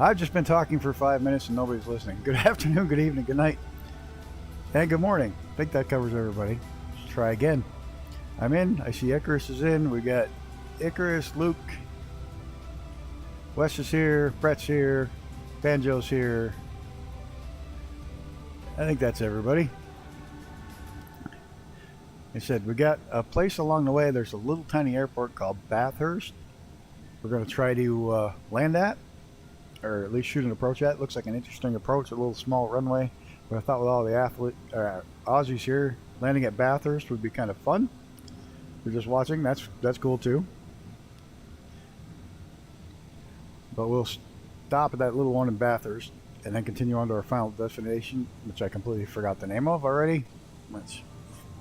I've just been talking for 5 minutes and nobody's listening. Good afternoon, good evening, good night, and good morning. I think that covers everybody. Let's try again. I'm in. I see Icarus is in. We got Icarus, Luke, Wes is here, Brett's here, Banjo's here. I think that's everybody. I said we got a place along the way. There's a little tiny airport called Bathurst. We're going to try to land at, or at least shoot an approach at. It looks like an interesting approach, a little small runway. But I thought with all the Aussies here, landing at Bathurst would be kind of fun. If you're just watching, that's cool too. But we'll stop at that little one in Bathurst and then continue on to our final destination, which I completely forgot the name of already. That's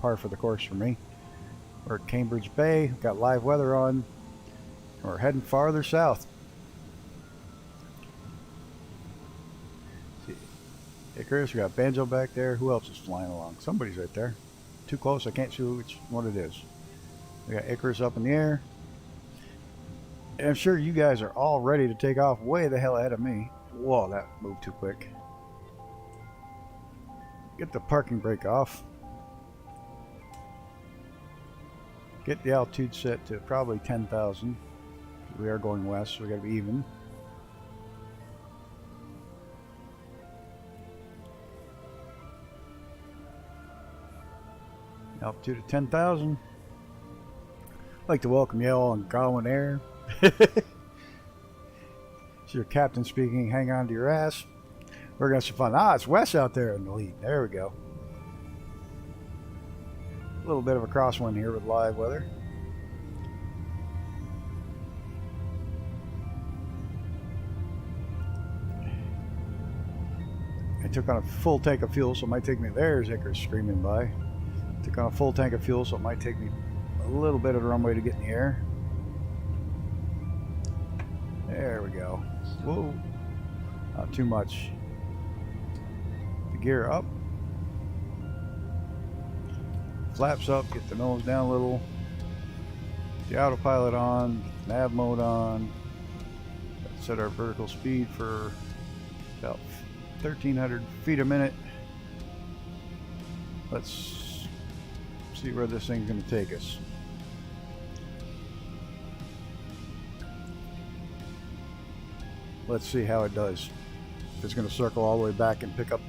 par for the course for me. We're at Cambridge Bay, got live weather on. We're heading farther south. See, Icarus, we got Banjo back there. Who else is flying along? Somebody's right there. Too close, I can't see which one it is. We got Icarus up in the air. And I'm sure you guys are all ready to take off way the hell ahead of me. Whoa, that moved too quick. Get the parking brake off. Get the altitude set to probably 10,000. We are going west, so we gotta be even. Altitude of 10,000. I'd like to welcome you all on Gowan Air. It's your captain speaking. Hang on to your ass. We're gonna have some fun. Ah, it's Wes out there in the lead. There we go. A little bit of a crosswind here with live weather. I took on a full tank of fuel, so it might take me. There's Icarus screaming by. Took on a full tank of fuel, so it might take me a little bit of the runway to get in the air. There we go. Whoa. Not too much. The gear up. Flaps up, get the nose down a little. The autopilot on, nav mode on. Set our vertical speed for about 1,300 feet a minute. Let's see where this thing's going to take us. Let's see how it does. It's going to circle all the way back and pick up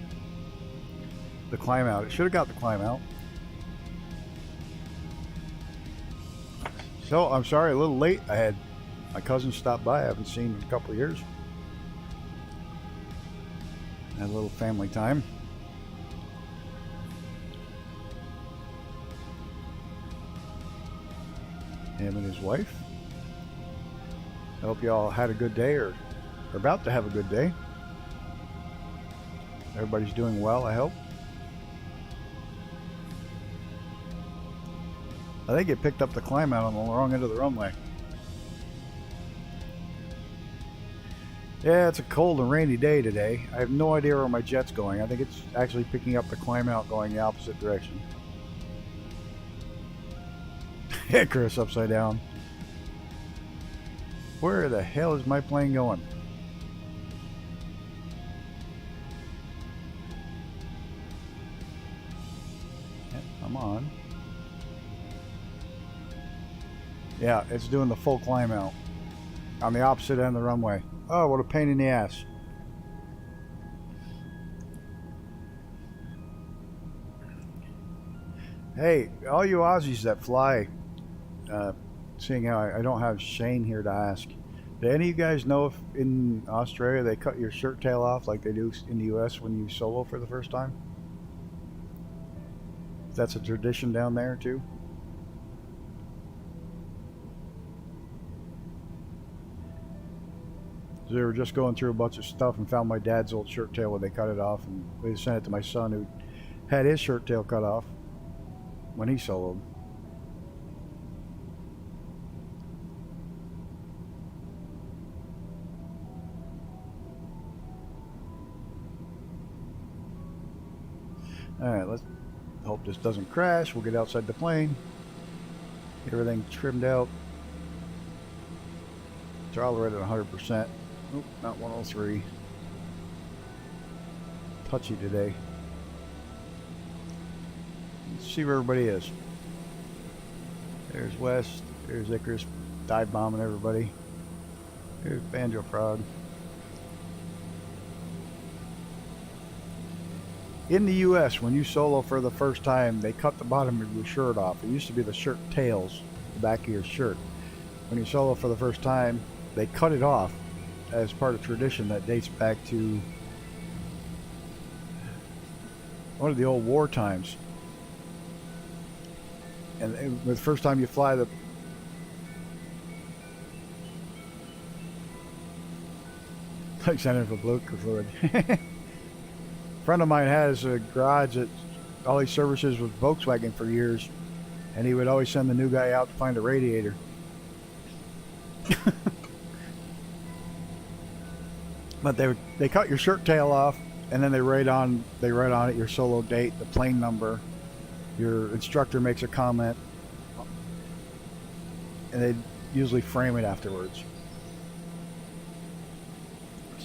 the climb out. It should have got the climb out. So, I'm sorry, a little late. I had my cousin stop by. I haven't seen in a couple of years. Had a little family time. Him and his wife. I hope you all had a good day, or are about to have a good day. Everybody's doing well, I hope. I think it picked up the climb out on the wrong end of the runway. Yeah, it's a cold and rainy day today. I have no idea where my jet's going. I think it's actually picking up the climb out going the opposite direction. Icarus upside down. Where the hell is my plane going? Yep, I'm on. Yeah, it's doing the full climb out on the opposite end of the runway. Oh, what a pain in the ass. Hey, all you Aussies that fly, seeing how I don't have Shane here to ask, do any of you guys know if in Australia they cut your shirt tail off like they do in the US when you solo for the first time? That's a tradition down there too? They were just going through a bunch of stuff and found my dad's old shirt tail when they cut it off, and they sent it to my son who had his shirt tail cut off when he soloed. Alright, let's hope this doesn't crash. We'll get outside the plane. Get everything trimmed out. Throttle right at 100%. Oop, not 103. Touchy today. Let's see where everybody is. There's West. There's Icarus dive bombing everybody. There's Banjo Frog. In the US, when you solo for the first time, they cut the bottom of your shirt off. It used to be the shirt tails, the back of your shirt. When you solo for the first time, they cut it off as part of tradition that dates back to one of the old war times. And the first time you fly the like sending for blue fluid. A friend of mine has a garage that all he services was Volkswagen for years, and he would always send the new guy out to find a radiator. But they cut your shirt tail off, and then they write on it your solo date, the plane number. Your instructor makes a comment, and they usually frame it afterwards.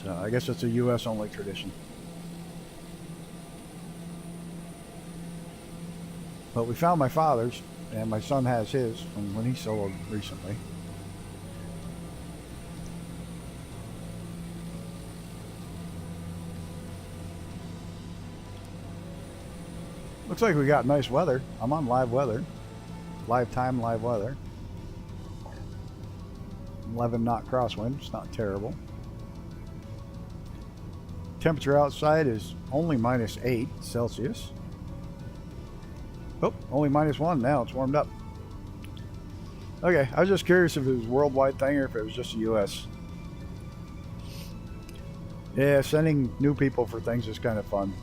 So I guess it's a U.S. only tradition. But we found my father's, and my son has his from when he soloed recently. Looks like we got nice weather. I'm on live weather. Live time, live weather. 11 knot crosswind. It's not terrible. Temperature outside is only -8 Celsius. Oh, only -1 now. It's warmed up. Okay, I was just curious if it was a worldwide thing or if it was just the U.S. Yeah, sending new people for things is kind of fun.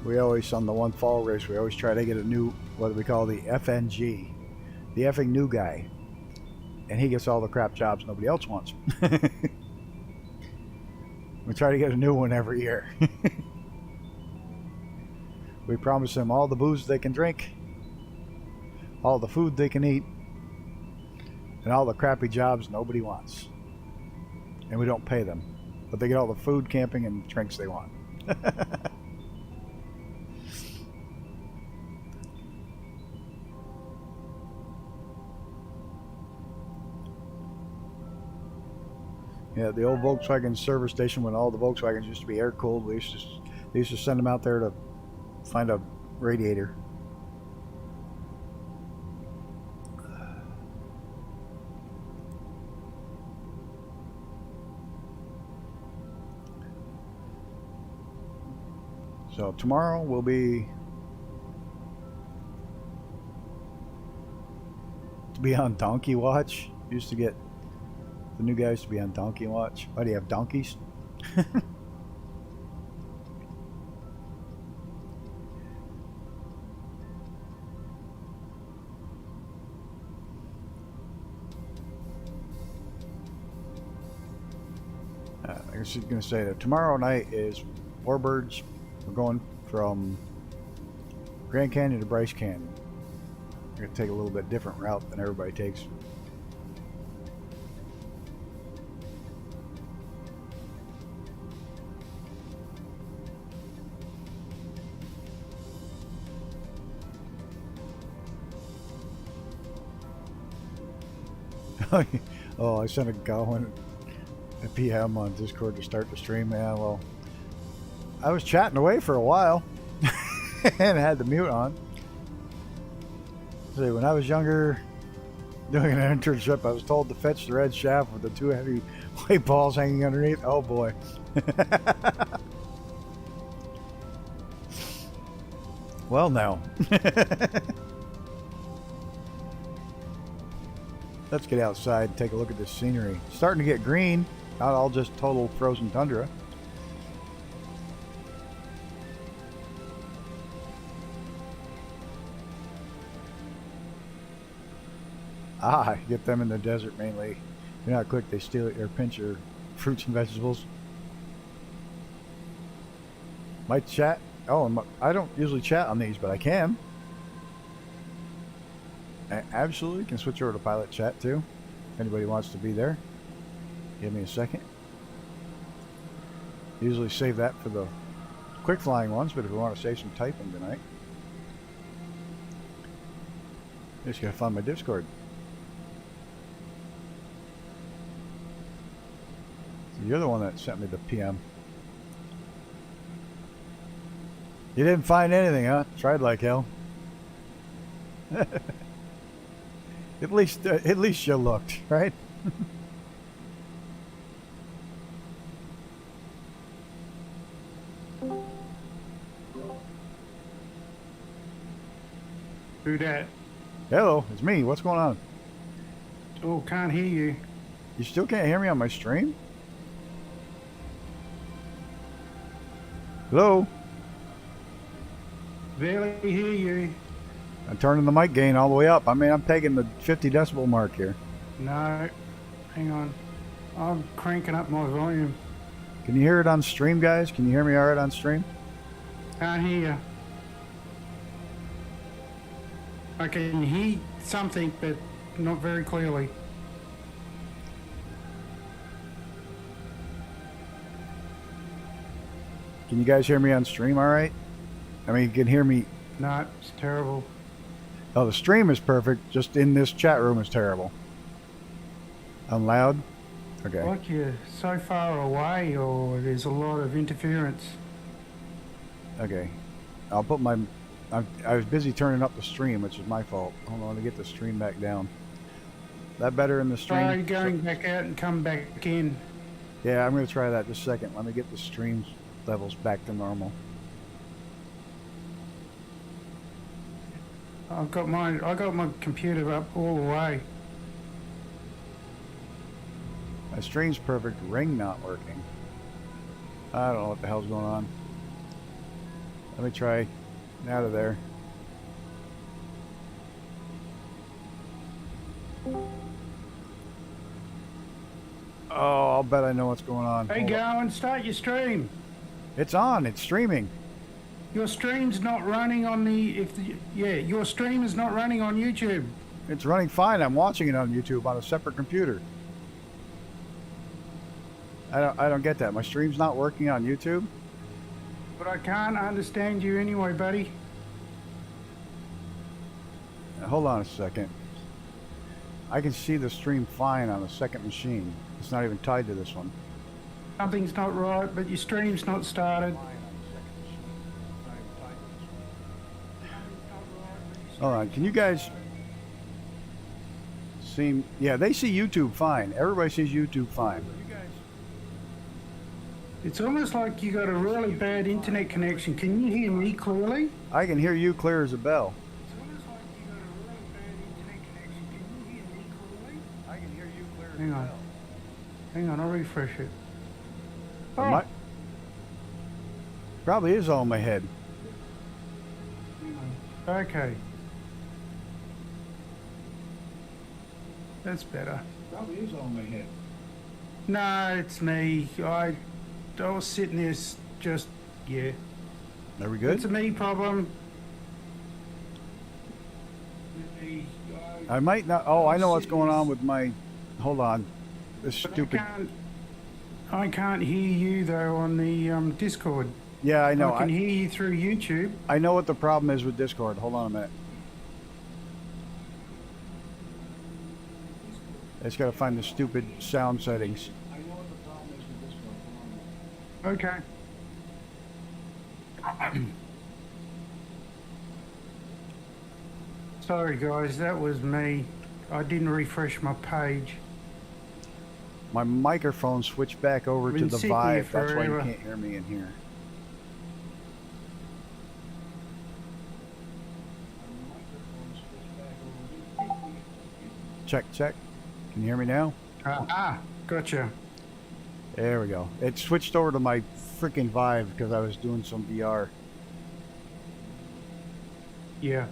We always, on the one fall race, we always try to get a new, what we call the FNG, the effing new guy. And he gets all the crap jobs nobody else wants. We try to get a new one every year. We promise them all the booze they can drink, all the food they can eat, and all the crappy jobs nobody wants. And we don't pay them, but they get all the food, camping, and drinks they want. Yeah, the old Volkswagen service station when all the Volkswagens used to be air cooled, they used to send them out there to find a radiator. So tomorrow we'll be on Donkey Watch. Used to get the new guys to be on Donkey Watch. Why do you have donkeys? I was going to say that tomorrow night is Warbirds. We're going from Grand Canyon to Bryce Canyon. We're going to take a little bit different route than everybody takes. Oh, I sent a Gowan a PM on Discord to start the stream. Yeah, well, I was chatting away for a while and had the mute on. See, when I was younger, doing an internship, I was told to fetch the red shaft with the 2 heavy white balls hanging underneath. Oh boy. Well, now. Let's get outside and take a look at this scenery. It's starting to get green, not all just total frozen tundra. Ah, get them in the desert mainly. You're not quick, they steal it or pinch your fruits and vegetables. Might chat. Oh, I don't usually chat on these, but I can. I absolutely can switch over to pilot chat too. If anybody wants to be there, give me a second. Usually save that for the quick flying ones, but if we want to save some typing tonight, just gotta find my Discord. You're the one that sent me the PM. You didn't find anything, huh? Tried like hell. At least you looked, right? Who dat? Hello, it's me. What's going on? Oh, can't hear you. You still can't hear me on my stream? Hello? Barely hear you. I'm turning the mic gain all the way up. I mean, I'm taking the 50 decibel mark here. No, hang on. I'm cranking up my volume. Can you hear it on stream, guys? Can you hear me all right on stream? Can't hear you. I can hear something, but not very clearly. Can you guys hear me on stream all right? I mean, you can hear me. No, it's terrible. Oh, the stream is perfect. Just in this chat room is terrible. I'm loud? Okay. Like you're so far away, or there's a lot of interference. Okay. I'll put my... I was busy turning up the stream, which is my fault. Hold on, let me get the stream back down. That better in the stream? Try going back out and come back in. Yeah, I'm going to try that just a second. Let me get the stream levels back to normal. I got my computer up all the way. My stream's perfect. Ring not working. I don't know what the hell's going on. Let me try out of there. Oh, I'll bet I know what's going on. Hey, go and start your stream. It's on. It's streaming. Your stream's not running on your stream is not running on YouTube. It's running fine. I'm watching it on YouTube on a separate computer. I don't get that. My stream's not working on YouTube. But I can't understand you anyway, buddy. Hold on a second. I can see the stream fine on a second machine. It's not even tied to this one. Something's not right, but your stream's not started. Hold on. Can you guys see? Yeah, they see YouTube fine. Everybody sees YouTube fine. It's almost like you got a really bad internet connection. Can you hear me clearly? I can hear you clear as a bell. It's almost like you got a really bad internet connection. Can you hear me clearly? I can hear you clear as Hang a on. bell. Hang on, I'll refresh it. Oh. Probably is all in my head. Okay. That's better. Probably is all in my head. No, it's me. I was sitting there just, yeah. Are we good? It's a me problem. I might not. Oh, I know what's going on with my. Hold on. This stupid. I can't hear you though on the Discord. Yeah, I know. I can hear you through YouTube. I know what the problem is with Discord. Hold on a minute. I just gotta find the stupid sound settings. I know what the problem is with Discord. Hold on a minute. Okay. Sorry guys, that was me. I didn't refresh my page. My microphone switched back over to the Vive. That's why you forever. can't hear me in here. Check, check. Can you hear me now? Gotcha. There we go. It switched over to my freaking Vive because I was doing some VR. Yeah.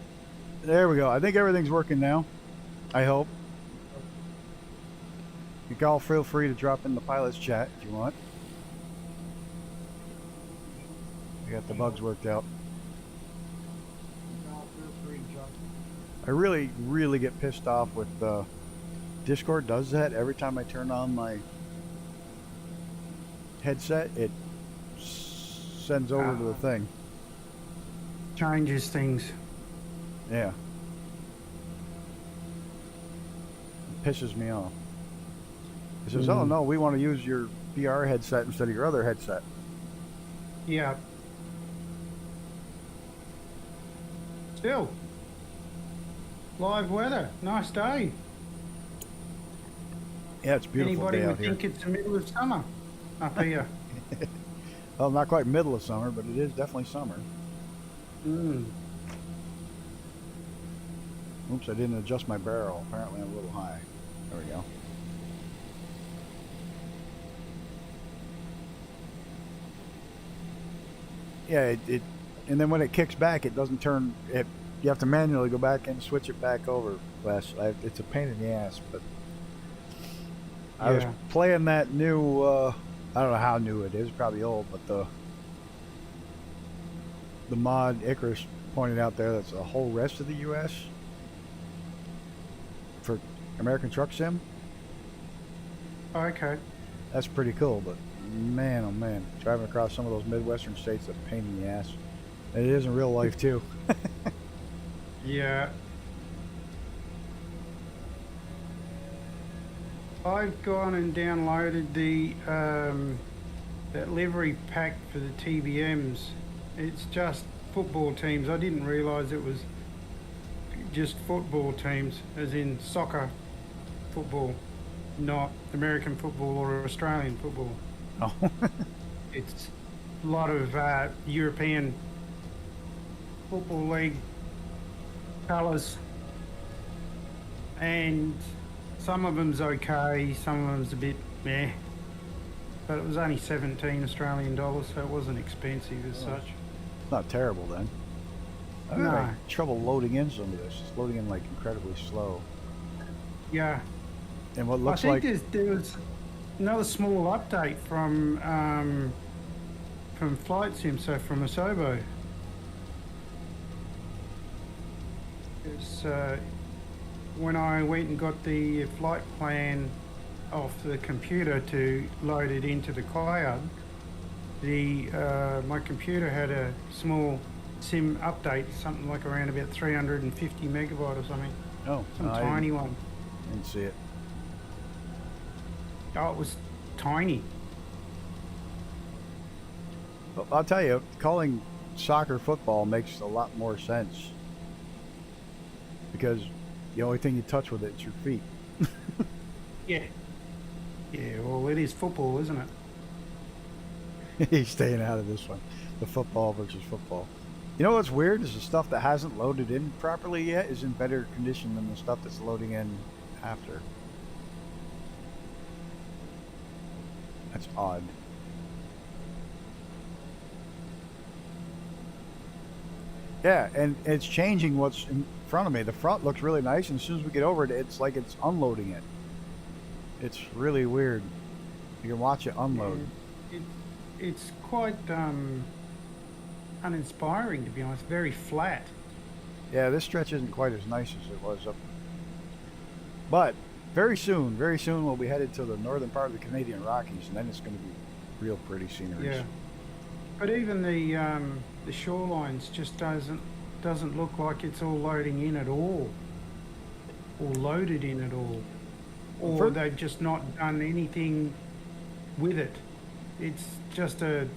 There we go. I think everything's working now. I hope. You can all feel free to drop in the pilot's chat if you want. I got the bugs worked out. I really get pissed off with Discord does that every time I turn on my headset. It sends over to the thing. Changes things. Yeah. It pisses me off. It says, "Oh no, we want to use your VR headset instead of your other headset." Yeah. Still. Live weather. Nice day. Yeah, it's a beautiful Anybody day would out here. think it's the middle of summer up here. Well, not quite middle of summer, but it is definitely summer. Oops, I didn't adjust my barrel. Apparently I'm a little high. There we go. Yeah, and then when it kicks back, it doesn't turn it. You have to manually go back and switch it back over. It's a pain in the ass, but I was playing that new. I don't know how new it is. Probably old, but the mod Icarus pointed out there that's the whole rest of the U.S. for American Truck Sim. Okay. That's pretty cool, but man, oh man, driving across some of those Midwestern states is a pain in the ass. And it is in real life too. Yeah. I've gone and downloaded the that livery pack for the TBMs. It's just football teams. I didn't realise it was just football teams, as in soccer football, not American football or Australian football. Oh. It's a lot of European Football League colours, and some of them's okay, some of them's a bit meh, but it was only 17 Australian dollars, so it wasn't expensive as such. Not terrible then. I'm having trouble loading in some of this. It's loading in like incredibly slow. Yeah. And what looks I think there was another small update from Flight Sim, so from Asobo. It's, when I went and got the flight plan off the computer to load it into the cloud, my computer had a small sim update, something like around about 350 megabyte or something. Oh, some tiny one. Didn't see it. Oh, it was tiny. Well, I'll tell you, calling soccer football makes a lot more sense because the only thing you touch with it's your feet. Yeah. Yeah, well, it is football, isn't it? He's staying out of this one. The football versus football. You know what's weird is the stuff that hasn't loaded in properly yet is in better condition than the stuff that's loading in after. That's odd. Yeah, and it's changing what's in front of me. The front looks really nice, and as soon as we get over it, it's like it's unloading it. It's really weird. You can watch it unload. It's quite uninspiring, to be honest. Very flat. Yeah, this stretch isn't quite as nice as it was up. But very soon we'll be headed to the northern part of the Canadian Rockies, and then it's going to be real pretty scenery. Yeah. But even the shorelines just doesn't look like it's all loading in at all, or loaded in at all, or they've just not done anything with it. It's just a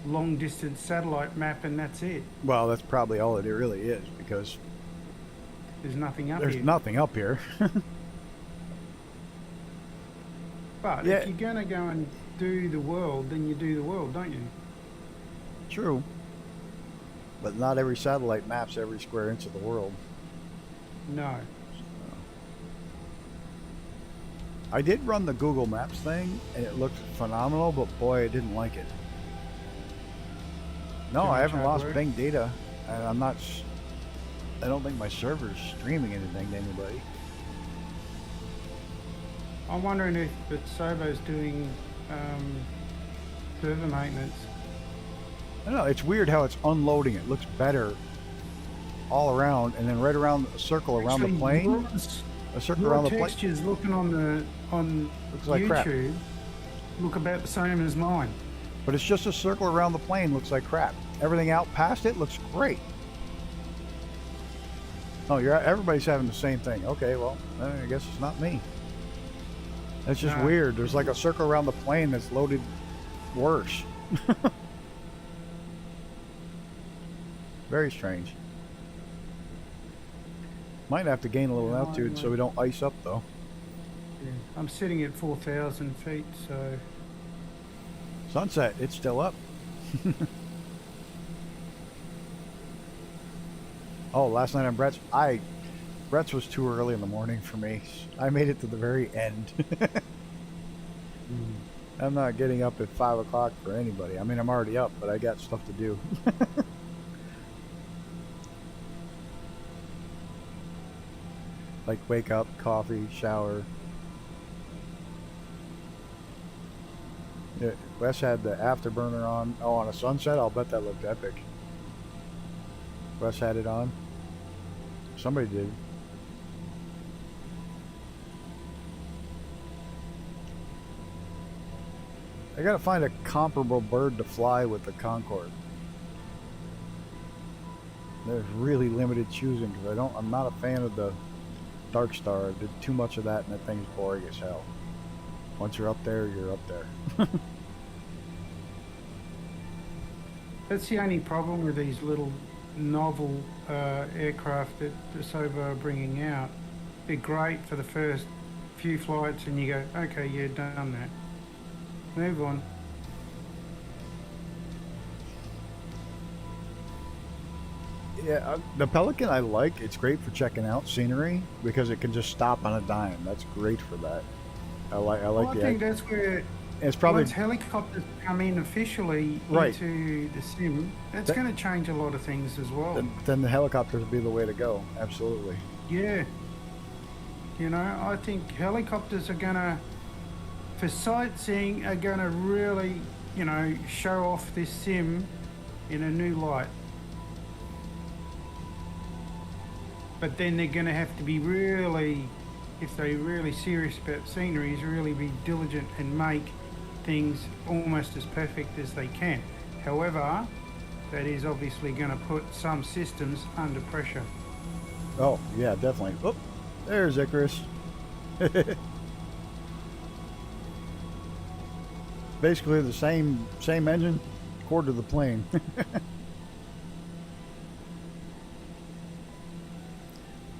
long distance satellite map, and that's it. Well, that's probably all it really is, because there's nothing up There's here. nothing up here. But if you're going to go and do the world, then you do the world, don't you? True. But not every satellite maps every square inch of the world. No. I did run the Google Maps thing, and it looked phenomenal, but boy, I didn't like it. No, I haven't lost Bing data, and I don't think my server's streaming anything to anybody. I'm wondering if Sobo's doing server maintenance. I don't know, it's weird how it's unloading. It looks better all around, and then right around the circle around the plane. A circle Your around the plane. textures looking on Looks like crap. YouTube look about the same as mine. But it's just a circle around the plane. Looks like crap. Everything out past it looks great. Oh, everybody's having the same thing. Okay, well, I guess it's not me. That's just weird. There's like a circle around the plane that's loaded worse. Very strange. Might have to gain a little altitude so we don't ice up, though. Yeah. I'm sitting at 4,000 feet, so... Sunset, it's still up. Oh, last night on Brett's, Brett's was too early in the morning for me. I made it to the very end. I'm not getting up at 5 o'clock for anybody. I mean, I'm already up, but I got stuff to do. Like wake up, coffee, shower. Yeah, Wes had the afterburner on. Oh, on a sunset? I'll bet that looked epic. Wes had it on. Somebody did. I gotta find a comparable bird to fly with the Concorde. There's really limited choosing because I'm not a fan of the Dark Star. I did too much of that and that thing's boring as hell. Once you're up there, you're up there. That's the only problem with these little novel aircraft that Sobo are bringing out. They're great for the first few flights and you go, okay, yeah, done that. Move on. Yeah, the Pelican I like. It's great for checking out scenery because it can just stop on a dime. That's great for that. I like I think that's where it's probably once helicopters come in officially into the sim, that's going to change a lot of things as well. Then the helicopters will be the way to go. Absolutely. Yeah. You know, I think helicopters are going to, for sightseeing, are going to really, you know, show off this sim in a new light. But then they're going to have to be really, if they're really serious about sceneries, really be diligent and make things almost as perfect as they can. However, that is obviously going to put some systems under pressure. Oh, yeah, definitely. Oh, there's Icarus. Basically the same engine, cord to the plane.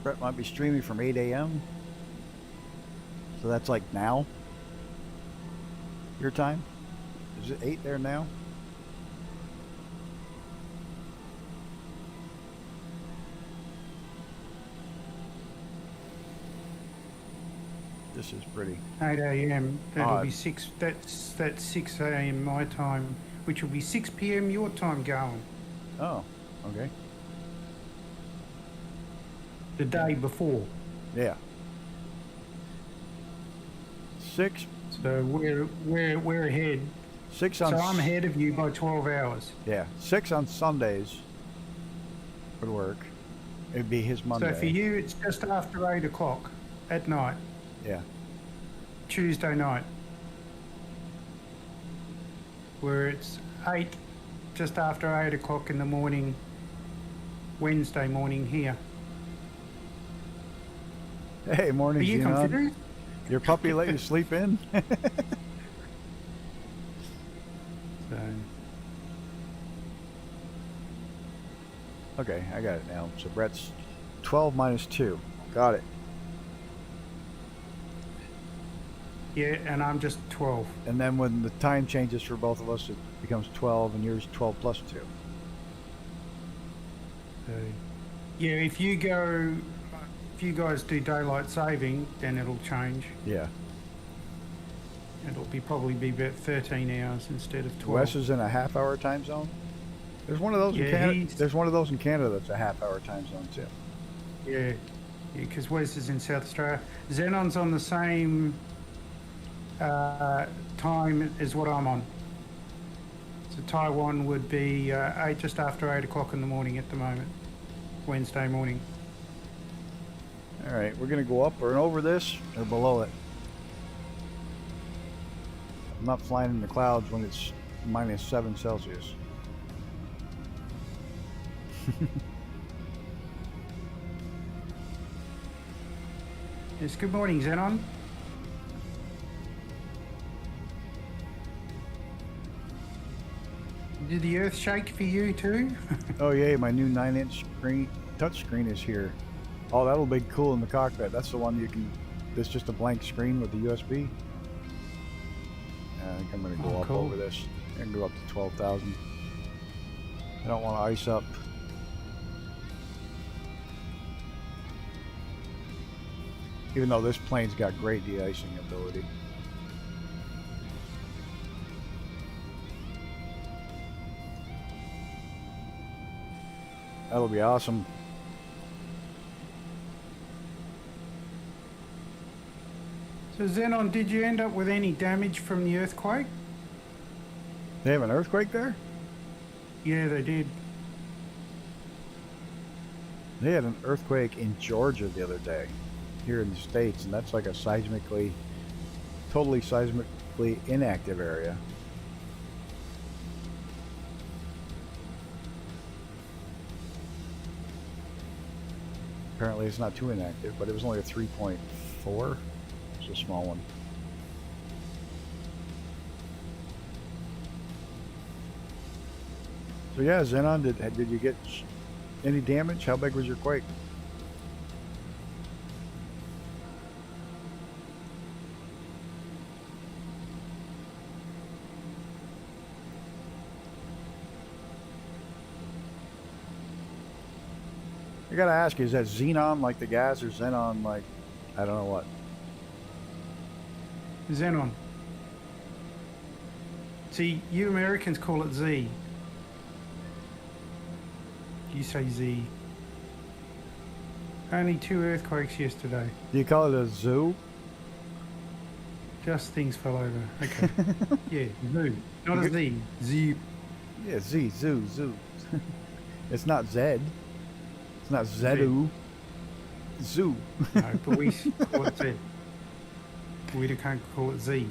Brett might be streaming from 8 a.m. So that's like now. Your time? Is it 8 there now? This is pretty. 8 a.m. That'll be 6. That's 6 a.m. my time, which will be 6 p.m. your time going. Oh, okay. The day before. Yeah. 6. So we're ahead. 6 on. So I'm ahead of you by 12 hours. Yeah, 6 on Sundays would work. It'd be his Monday. So for you, it's just after 8 o'clock at night. Yeah. Tuesday night. Where it's 8, just after 8 o'clock in the morning, Wednesday morning here. Hey, morning, Are you Xenon. confused? Your puppy let you sleep in? So, okay, I got it now. So Brett's 12 minus 2. Got it. yeah, and I'm just 12. And then when the time changes for both of us, it becomes 12, and yours 12 plus 2. So, yeah, if you guys do daylight saving, then it'll change. Yeah. It'll probably be about 13 hours instead of 12. Wes is in a half-hour time zone. There's one of those in Canada. There's one of those in Canada that's a half-hour time zone too. Yeah, because Wes is in South Australia. Xenon's on the same time as what I'm on. So Taiwan would be just after 8 o'clock in the morning at the moment, Wednesday morning. Alright, we're going to go up or over this or below it. I'm not flying in the clouds when it's -7 Celsius. Yes, good morning, Xenon. Did the earth shake for you too? Oh yeah, my new 9-inch screen touchscreen is here. Oh, that'll be cool in the cockpit. That's the one you can. It's just a blank screen with the USB. I think I'm gonna go up cool. over this and go up to 12,000. I don't want to ice up. Even though this plane's got great de-icing ability. That'll be awesome. So Xenon, did you end up with any damage from the earthquake? They have an earthquake there? Yeah, they did. They had an earthquake in Georgia the other day, here in the States, and that's like a totally seismically inactive area. Apparently it's not too inactive, but it was only a 3.4. It's a small one. So yeah, Xenon, did you get any damage? How big was your quake? I gotta ask you, is that xenon like the gas or xenon like, I don't know what? Xenon. See, you Americans call it Z. You say Z. Only 2 earthquakes yesterday. Do you call it a zoo? Just things fell over. Okay. Yeah, zoo. Not a Z. Z. Yeah, zoo. It's not Zed. It's not Zedu. Zoo. No, but we call it Z. We can't call it Z.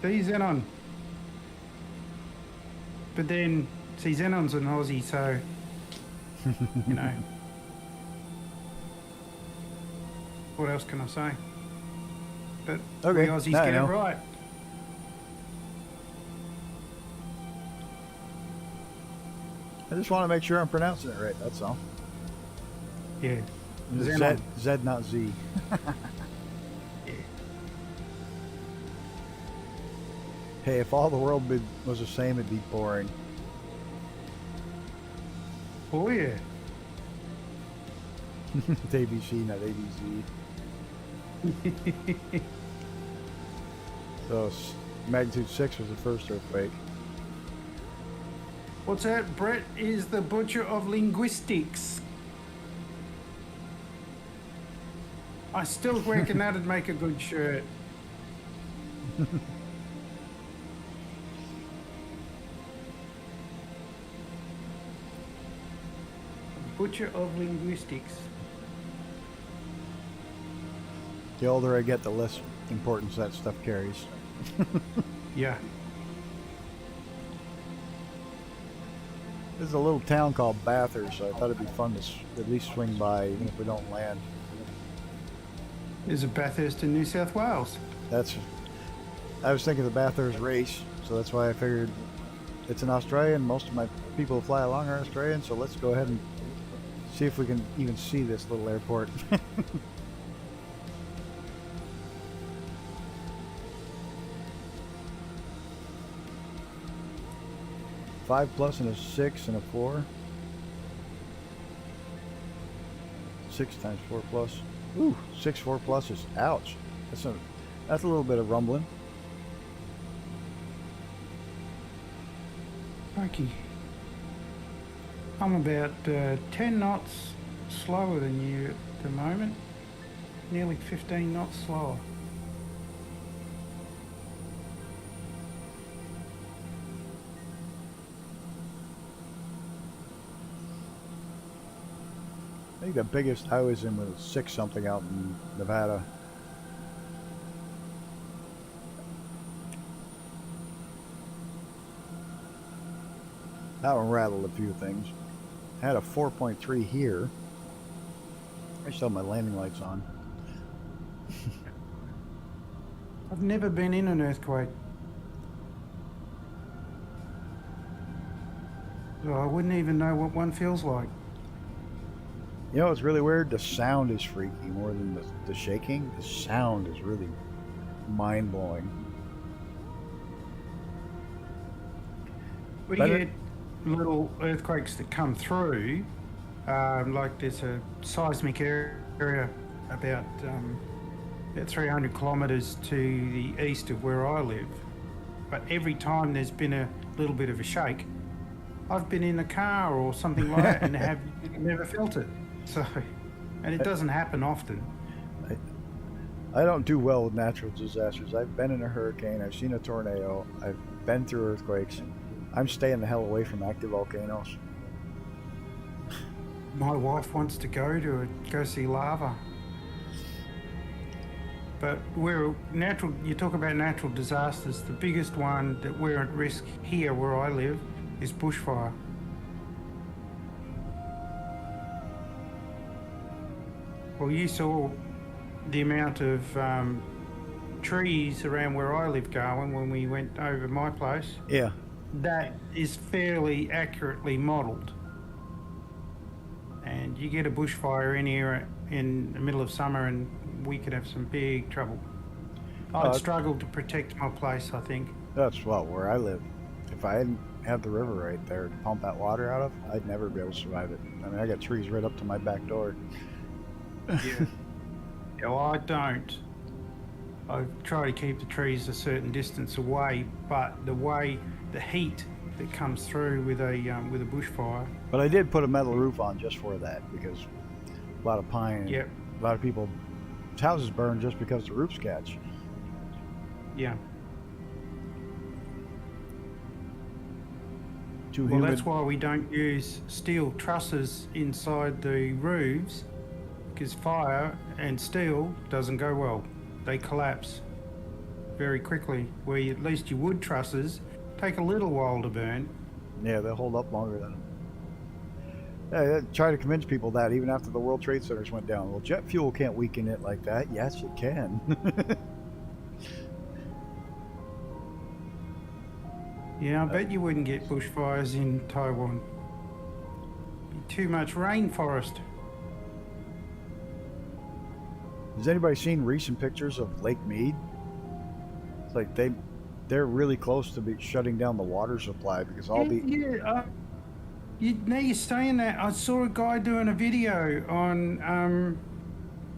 See, Xenon. But then, see, Xenon's an Aussie, so, you know. What else can I say? But Okay, we Aussies now I get it know. right. I just want to make sure I'm pronouncing it right, that's all. Yeah. Zed, Zed, not Z. Yeah. Hey, if all the world was the same, it'd be boring. Oh, yeah. It's ABC, not ABZ. So, magnitude 6 was the first earthquake. What's that? Brett is the butcher of linguistics. I still reckon that'd make a good shirt. Butcher of linguistics. The older I get, the less importance that stuff carries. Yeah. There's a little town called Bathurst, so I thought it'd be fun to at least swing by, even if we don't land. There's a Bathurst in New South Wales. I was thinking of the Bathurst race, so that's why I figured it's in Australia, and most of my people who fly along are Australian, so let's go ahead and see if we can even see this little airport. 5+ and a 6 and a 4. 6 times 4+. Ooh, 6 4+ is ouch. That's a little bit of rumbling. Crikey. I'm about 10 knots slower than you at the moment. Nearly 15 knots slower. think the biggest I was in was 6 something out in Nevada. That one rattled a few things. I had a 4.3 here. I still have my landing lights on. I've never been in an earthquake. So I wouldn't even know what one feels like. You know, it's really weird. The sound is freaky more than the shaking. The sound is really mind-blowing. We get little earthquakes that come through, like there's a seismic area about 300 kilometres to the east of where I live. But every time there's been a little bit of a shake, I've been in a car or something like that and have never felt it. So, and it doesn't happen often. I don't do well with natural disasters. I've been in a hurricane. I've seen a tornado. I've been through earthquakes. I'm staying the hell away from active volcanoes. My wife wants to go see lava. But you talk about natural disasters, the biggest one that we're at risk here where I live is bushfire. Well, you saw the amount of trees around where I live going when we went over my place. Yeah. That is fairly accurately modelled. And you get a bushfire in here in the middle of summer and we could have some big trouble. I'd struggle to protect my place, I think. That's, well, where I live. If I hadn't had the river right there to pump that water out of, I'd never be able to survive it. I mean, I got trees right up to my back door. Yeah. Well, I don't. I try to keep the trees a certain distance away, but the heat that comes through with a bushfire. But I did put a metal roof on just for that, because a lot of pine. Yep. A lot of people's houses burn just because the roofs catch. Yeah. Too Well, humid. that's why we don't use steel trusses inside the roofs, because fire and steel doesn't go well. They collapse very quickly, where at least your wood trusses take a little while to burn. Yeah, they hold up longer than them. Yeah, I try to convince people that even after the World Trade Centers went down. Well, jet fuel can't weaken it like that. Yes, it can. Yeah, I bet you wouldn't get bushfires in Taiwan. Be too much rainforest. Has anybody seen recent pictures of Lake Mead? It's like they're really close to be shutting down the water supply because all now you're saying that, I saw a guy doing a video on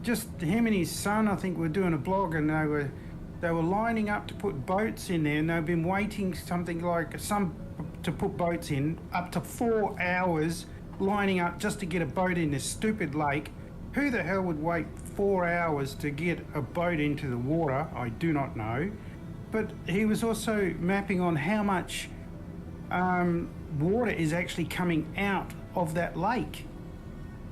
just him and his son, I think, were doing a blog, and they were lining up to put boats in there, and they've been waiting to put boats in up to 4 hours, lining up just to get a boat in this stupid lake. Who the hell would wait 4 hours to get a boat into the water? I do not know. But he was also mapping on how much water is actually coming out of that lake.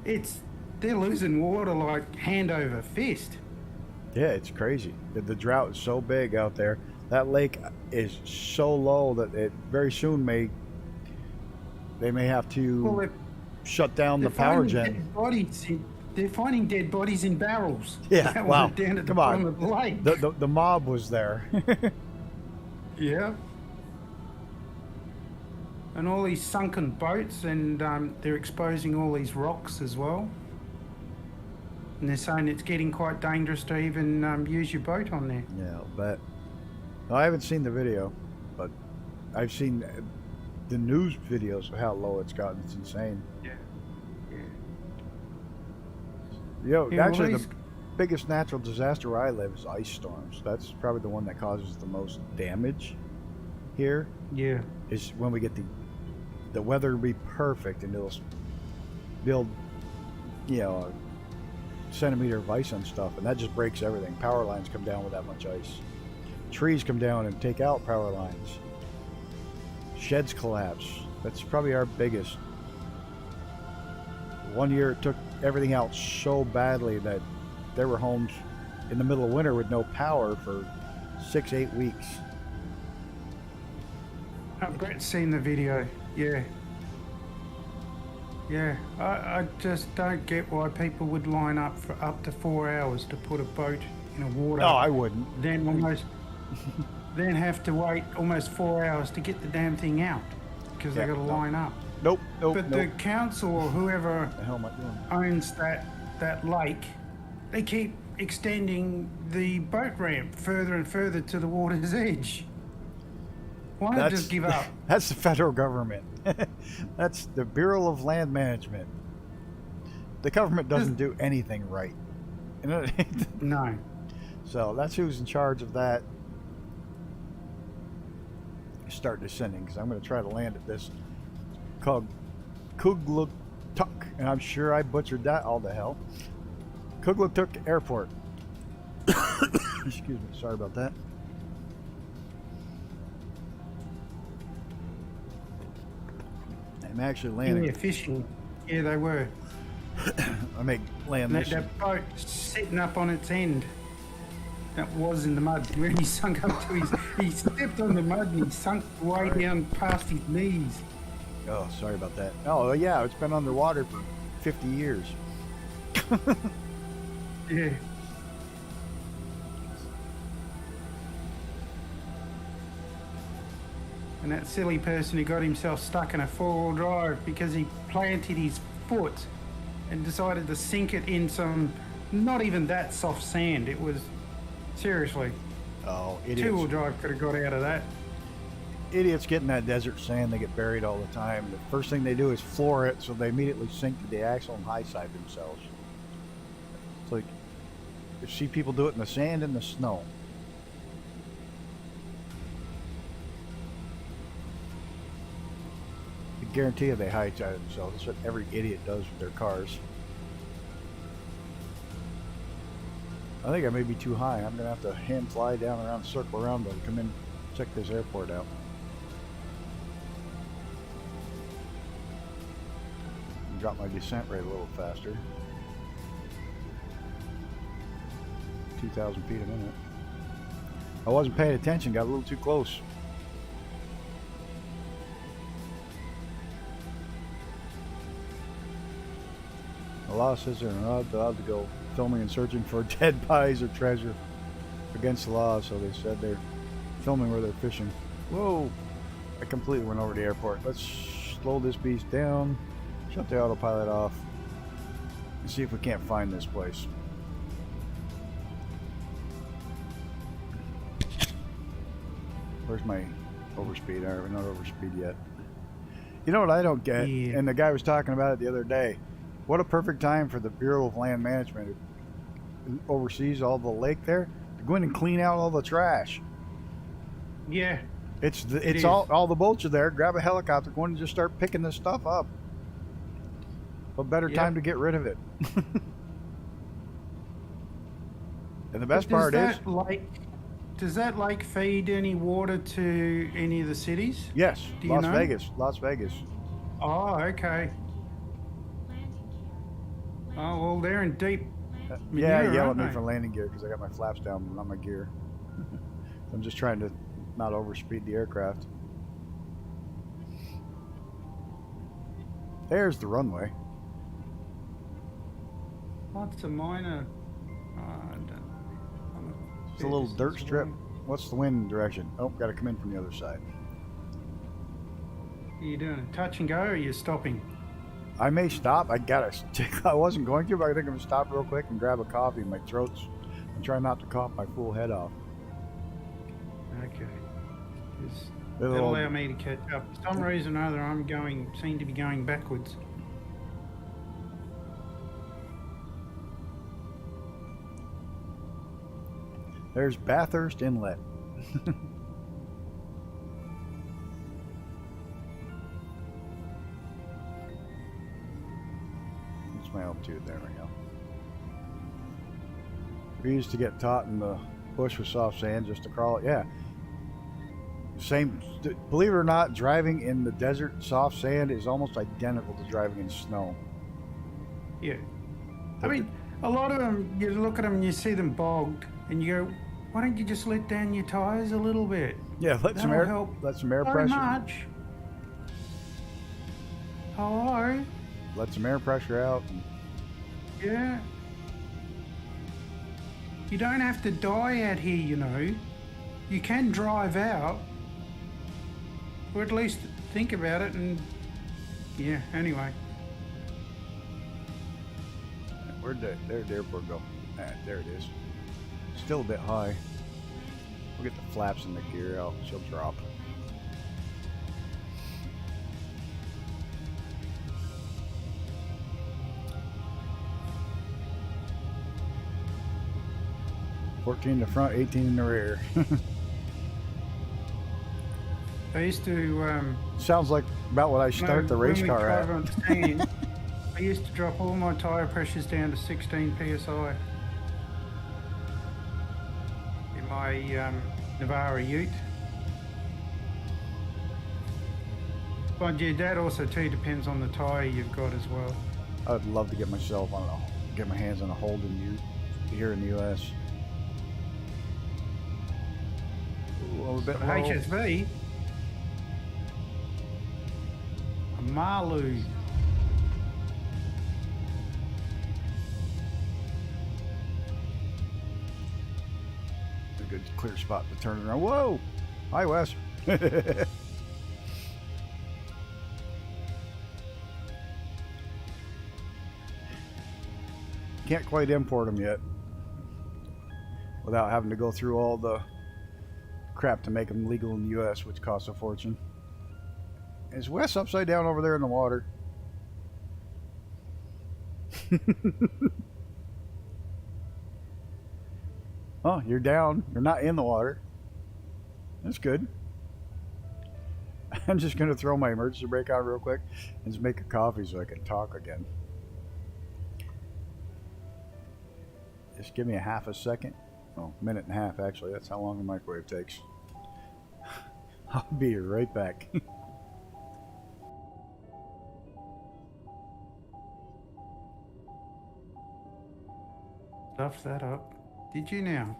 They're losing water like hand over fist. Yeah, it's crazy. The drought is so big out there. That lake is so low that it very soon they may have to shut down the power gen. They're finding dead bodies in barrels. Yeah, wow. Down at the Come bottom on. of the lake. The mob was there. Yeah. And all these sunken boats, and they're exposing all these rocks as well. And they're saying it's getting quite dangerous to even use your boat on there. Yeah, but I haven't seen the video, but I've seen the news videos of how low it's gotten. It's insane. Yeah. Actually, the biggest natural disaster where I live is ice storms. That's probably the one that causes the most damage here. Yeah. Is when we get the weather will be perfect and it'll build, a centimeter of ice on stuff, and that just breaks everything. Power lines come down with that much ice. Trees come down and take out power lines. Sheds collapse. That's probably our biggest One year it took everything out so badly that there were homes in the middle of winter with no power for 6-8 weeks. Brett's seen the video. Yeah. Yeah. I just don't get why people would line up for up to 4 hours to put a boat in a water. No, I wouldn't. Then then have to wait almost 4 hours to get the damn thing out because they got to line up. Nope. But the council or whoever the hell am I doing? owns that lake, they keep extending the boat ramp further and further to the water's edge. Why not just give up? That's the federal government. That's the Bureau of Land Management. The government doesn't do anything right. No. So that's who's in charge of that. Start descending because I'm going to try to land at this called Kugluktuk, and I'm sure I butchered that all the hell. Kugluktuk Airport. Excuse me, sorry about that. I'm actually landing. Yeah, fishing. Yeah, they were. I may land this. That boat sitting up on its end. That was in the mud. When he sunk up to he stepped on the mud and he sunk way down past his knees. Oh, sorry about that. Oh, yeah, it's been underwater for 50 years. Yeah. And that silly person who got himself stuck in a four-wheel drive because he planted his foot and decided to sink it in some, not even that soft sand. It was, seriously. Oh, idiots. Two-wheel drive could have got out of that. Idiots get in that desert sand, they get buried all the time. The first thing they do is floor it, so they immediately sink to the axle and high side themselves. It's like, you see people do it in the sand and the snow. I guarantee you they high side themselves. That's what every idiot does with their cars. I think I may be too high. I'm going to have to hand fly down around, circle around, but come in, check this airport out. Drop my descent rate a little faster. 2,000 feet a minute. I wasn't paying attention, got a little too close. The law says they're not allowed to go filming and searching for dead bodies or treasure. Against the law, so they said they're filming where they're fishing. Whoa! I completely went over the airport. Let's slow this beast down. Shut the autopilot off and see if we can't find this place. Where's my overspeed? Alright, we're not overspeed yet. You know what I don't get? Yeah. And the guy was talking about it the other day. What a perfect time for the Bureau of Land Management, who oversees all the lake there, to go in and clean out all the trash. Yeah. It's all the boats are there. Grab a helicopter, go in and just start picking this stuff up. What better time to get rid of it? And the best part is, does that lake feed any water to any of the cities? yes, Do you Las know? Vegas. Las Vegas. Oh, okay. Oh, well, they're in deep Yeah, manure, yell at aren't me they? for landing gear because I got my flaps down on my gear. I'm just trying to not overspeed the aircraft. There's the runway. What's a minor? It's a little dirt strip. What's the wind direction? Oh, got to come in from the other side. Are you doing a touch and go, or are you stopping? I may stop. I wasn't going to, but I think I'm going to stop real quick and grab a coffee. My throat's... I'm trying not to cough my full head off. Okay. Little- That'll allow me to catch up. For some reason or other, seem to be going backwards. There's Bathurst Inlet. What's my altitude? There we go. We used to get taught in the bush with soft sand just to crawl it. Yeah. Same. Believe it or not, driving in the desert soft sand is almost identical to driving in snow. Yeah. I mean, a lot of them, you look at them and you see them bogged, and you go, why don't you just let down your tires a little bit? Yeah, let some That'll air, help let some air so pressure, much. Hello? let some air pressure out. Yeah. You don't have to die out here, you know. You can drive out, or at least think about it. And yeah, anyway. Where'd the airport go? Ah, there it is. Still a bit high. We'll get the flaps and the gear out. She'll drop. $14 in the front, 18 in the rear. I used to Sounds like about what I start the race car at. On sand, I used to drop all my tyre pressures down to 16 psi in my Navara Ute. But yeah, that also too depends on the tyre you've got as well. I'd love to get myself on get my hands on a Holden Ute here in the U.S. Ooh, a bit low. HSV, a Malu. A good clear spot to turn around. Whoa! Hi, Wes. Can't quite import them yet without having to go through all the crap to make them legal in the U.S., which costs a fortune. Is Wes upside down over there in the water? Oh, you're down. You're not in the water. That's good. I'm just going to throw my emergency brake on real quick and just make a coffee so I can talk again. Just give me a half a second. Oh, minute and a half actually. That's how long the microwave takes. I'll be right back. Stuff that up. Did you now?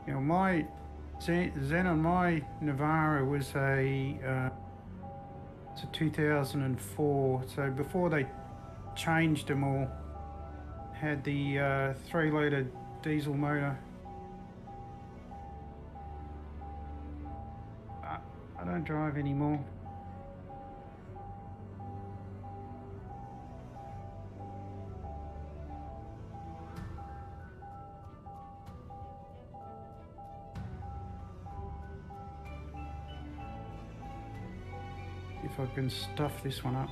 You know, my Zen on my Navara was it's a 2004. So before they changed them all, had the 3-litre diesel motor. I don't drive anymore. If I can stuff this one up.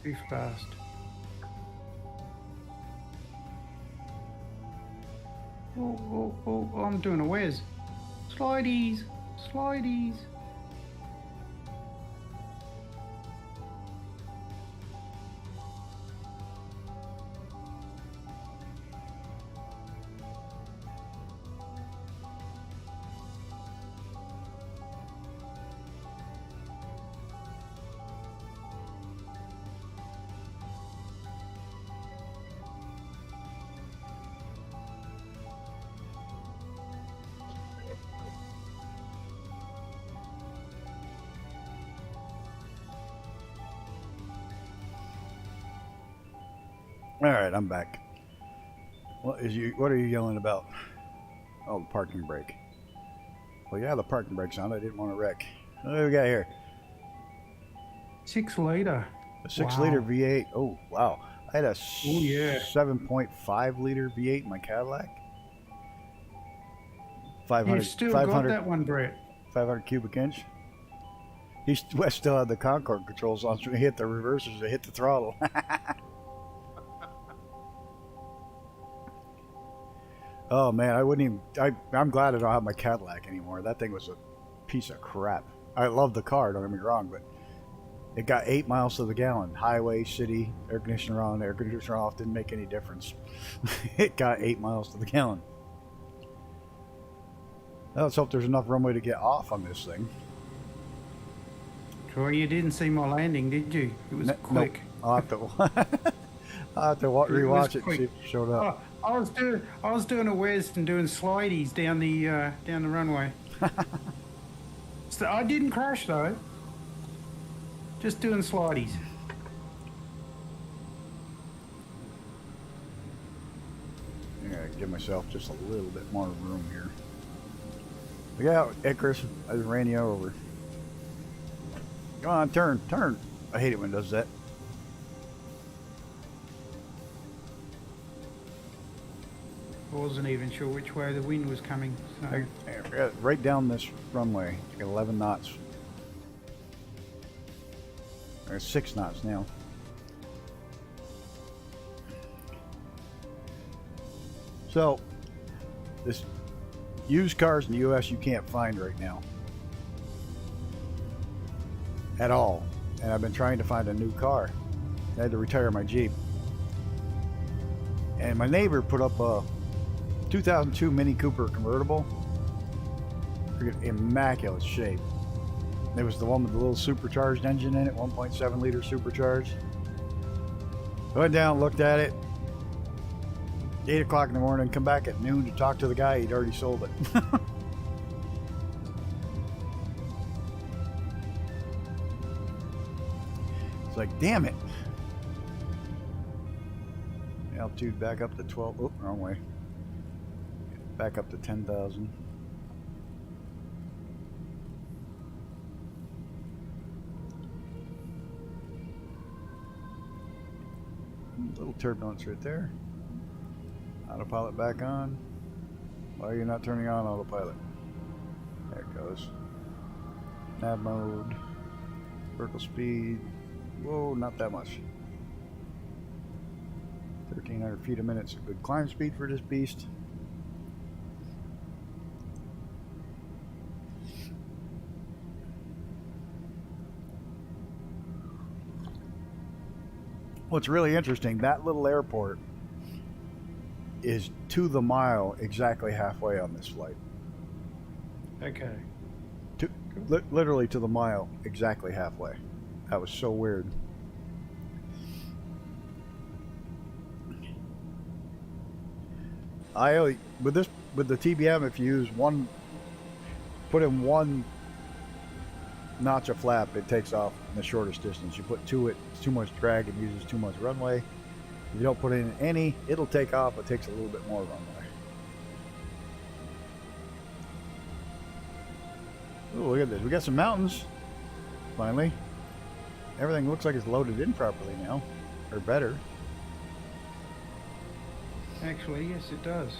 Too fast. Oh, I'm doing a whiz. Slideys, slideys. All right, I'm back. What are you yelling about? Oh, the parking brake. Well, yeah, the parking brake's on. I didn't want to wreck. What do we got here? 6 litre. A 6-liter Wow. V8. Oh, wow. I had a Oh, yeah. 7.5 liter V8 in my Cadillac. You've still got that one, Brett. 500 cubic inch. I still had the Concord controls on, so he hit the reversers, I hit the throttle. Oh man, I wouldn't even. I'm glad I don't have my Cadillac anymore. That thing was a piece of crap. I love the car, don't get me wrong, but it got 8 miles to the gallon. Highway, city, air conditioner on, air conditioner off, didn't make any difference. It got 8 miles to the gallon. Now let's hope there's enough runway to get off on this thing. Well, you didn't see my landing, did you? It was quick. Nope. I'll have to rewatch it and see if it showed up. Oh, I was doing a West and doing slideys down the runway. So I didn't crash though. Just doing slideys. Yeah, give myself just a little bit more room here. But yeah, Icarus, I just ran you over. Come on, turn. I hate it when it does that. I wasn't even sure which way the wind was coming. So. Right down this runway, like 11 knots. Or 6 knots now. So, this used cars in the U.S. you can't find right now. At all. And I've been trying to find a new car. I had to retire my Jeep. And my neighbor put up a 2002 Mini Cooper convertible. Immaculate shape. It was the one with the little supercharged engine in it, 1.7 liter supercharged. I went down, looked at it. 8 o'clock in the morning, come back at noon to talk to the guy. He'd already sold it. It's like, damn it. Altitude back up to 12. Oh, wrong way. Back up to 10,000. Little turbulence right there. Autopilot back on. Why are you not turning on autopilot? There it goes. Nav mode. Vertical speed. Whoa, not that much. 1,300 feet a minute's a good climb speed for this beast. What's really interesting, that little airport is to the mile exactly halfway on this flight. Okay. Literally to the mile exactly halfway. That was so weird. With the TBM, if you use put in one notch of flap, it takes off in the shortest distance. You put 2, it's too much drag and uses too much runway. If you don't put in any, it'll take off, but takes a little bit more runway. Oh, look at this. We got some mountains. Finally. Everything looks like it's loaded in properly now. Or better. Actually, yes, it does.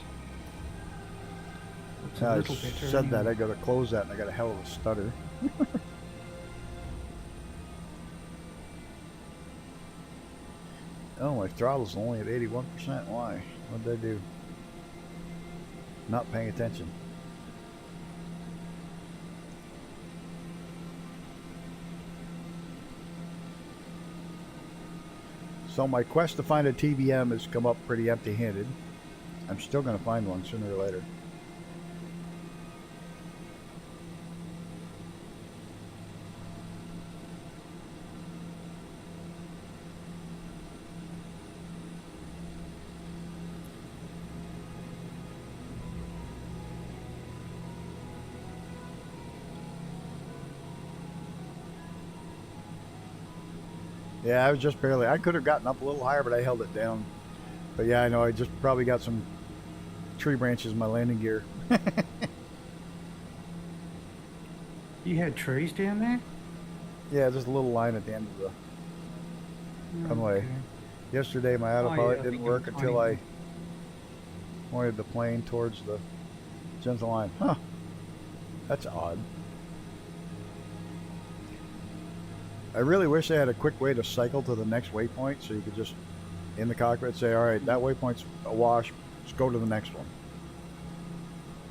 It's a I little better said that. anyway. I gotta close that and I got a hell of a stutter. Oh, my throttle's only at 81%. Why? What did I do? Not paying attention. So my quest to find a TBM has come up pretty empty-handed. I'm still going to find one sooner or later. Yeah, I was just barely. I could have gotten up a little higher, but I held it down. But yeah, I know I just probably got some tree branches in my landing gear. You had trees down there? Yeah, just a little line at the end of the runway. Okay. Yesterday my Oh, autopilot yeah, I didn't think work it's until funny. I pointed the plane towards the gentle line. Huh. That's odd. I really wish they had a quick way to cycle to the next waypoint so you could just, in the cockpit, say, all right, that waypoint's awash, just go to the next one.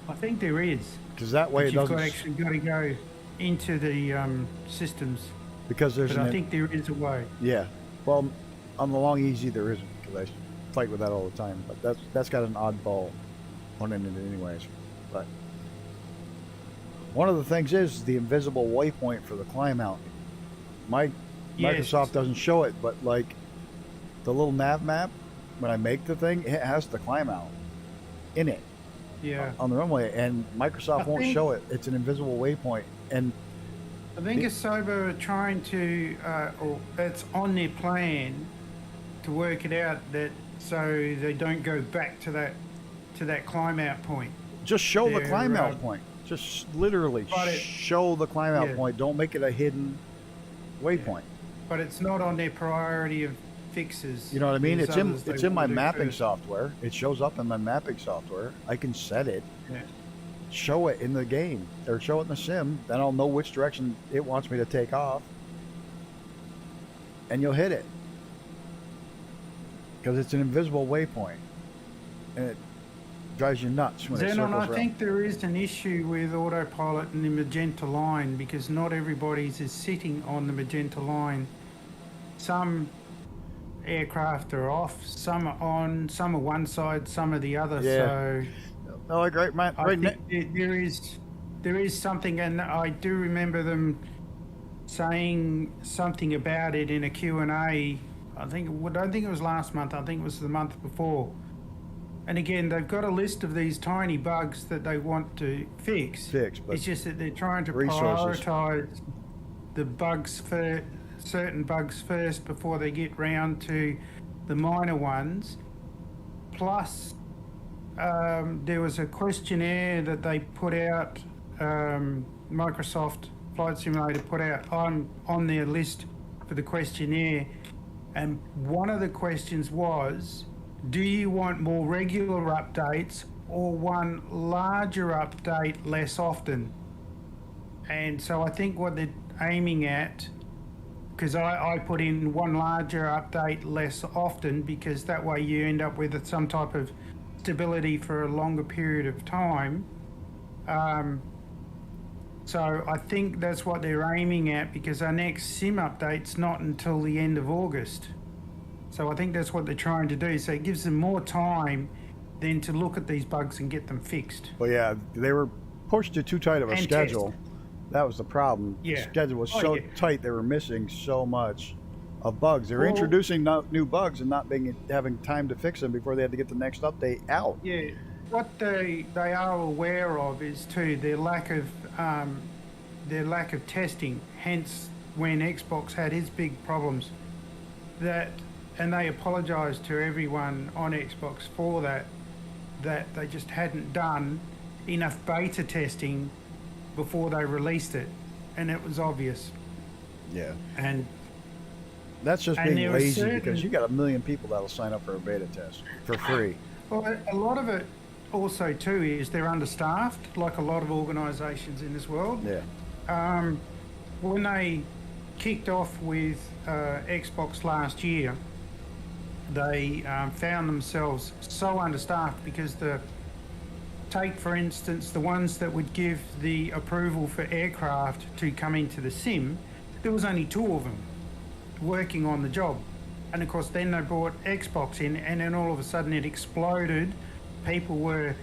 I think there is. Because that way But it doesn't... actually got to go into the systems. Because there's But I think there is a way. Yeah. Well, on the long easy there isn't, because I fight with that all the time. But that's got an oddball component in it anyways. But one of the things is the invisible waypoint for the climb out. Microsoft doesn't show it, but like the little nav map, when I make the thing, it has the climb out in it. Yeah. On the runway, and Microsoft won't show it. It's an invisible waypoint, and I think Asobo are trying to, or it's on their plan to work it out that so they don't go back to that climb out point. just show the climb out point. Just literally show the climb out point. Don't make it a hidden waypoint. But it's not on their priority of fixes. You know what I mean? It's in my mapping first. software. It shows up in my mapping software. I can set it. Yeah. Show it in the game or show it in the sim. Then I'll know which direction it wants me to take off, and you'll hit it because it's an invisible waypoint, and it drives you nuts when it circles Zenon, I around. think there is an issue with autopilot and the magenta line because not everybody's is sitting on the magenta line. Some aircraft are off, some are on, some are one side, some are the other. Yeah. So No, like right, man. I think there is something, and I do remember them saying something about it in a Q&A. I don't think it was last month. I think it was the month before. And again, they've got a list of these tiny bugs that they want to fix. but It's just that they're trying to resources. prioritize the bugs for certain bugs first before they get round to the minor ones. Plus, there was a questionnaire that they put out, Microsoft Flight Simulator put out on their list for the questionnaire. And one of the questions was, do you want more regular updates or one larger update less often? And so I think what they're aiming at, because I put in one larger update less often, because that way you end up with some type of stability for a longer period of time. So I think that's what they're aiming at, because our next sim update's not until the end of August. So I think that's what they're trying to do. So it gives them more time then to look at these bugs and get them fixed. Well, yeah, they were pushed to too tight of a And schedule. test. That was the problem. Yeah. The schedule was Oh, so yeah. tight; they were missing so much of bugs. They were Well- introducing new bugs and not having time to fix them before they had to get the next update out. Yeah, what they are aware of is too their lack of testing. Hence, when Xbox had its big problems, and they apologised to everyone on Xbox for that they just hadn't done enough beta testing before they released it, and it was obvious. Yeah, And that's just And being there were lazy certain- because you got 1 million people that'll sign up for a beta test for free. well, a lot of it also too is they're understaffed, like a lot of organisations in this world. Yeah, When they kicked off with Xbox last year, they found themselves so understaffed because take for instance the ones that would give the approval for aircraft to come into the sim, there was only 2 of them working on the job. And of course then they brought Xbox in, and then all of a sudden it exploded. People were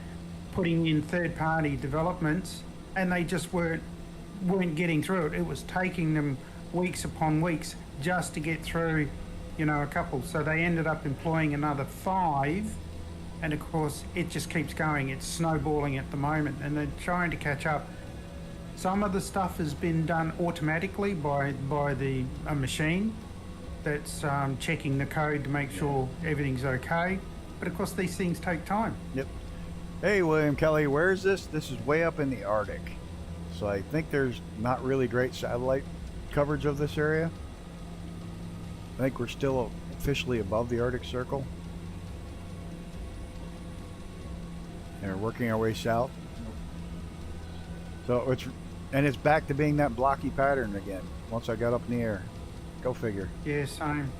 putting in third-party developments and they just weren't getting through it. It was taking them weeks upon weeks just to get through, a couple. So they ended up employing another 5, and of course it just keeps going. It's snowballing at the moment, and they're trying to catch up. Some of the stuff has been done automatically by a machine that's checking the code to make sure everything's okay. But of course, these things take time. Yep. Hey, William Kelly, where is this? This is way up in the Arctic. So I think there's not really great satellite coverage of this area. I think we're still officially above the Arctic Circle. And we're working our way south. So it's back to being that blocky pattern again once I got up in the air. Go figure. Yeah, same.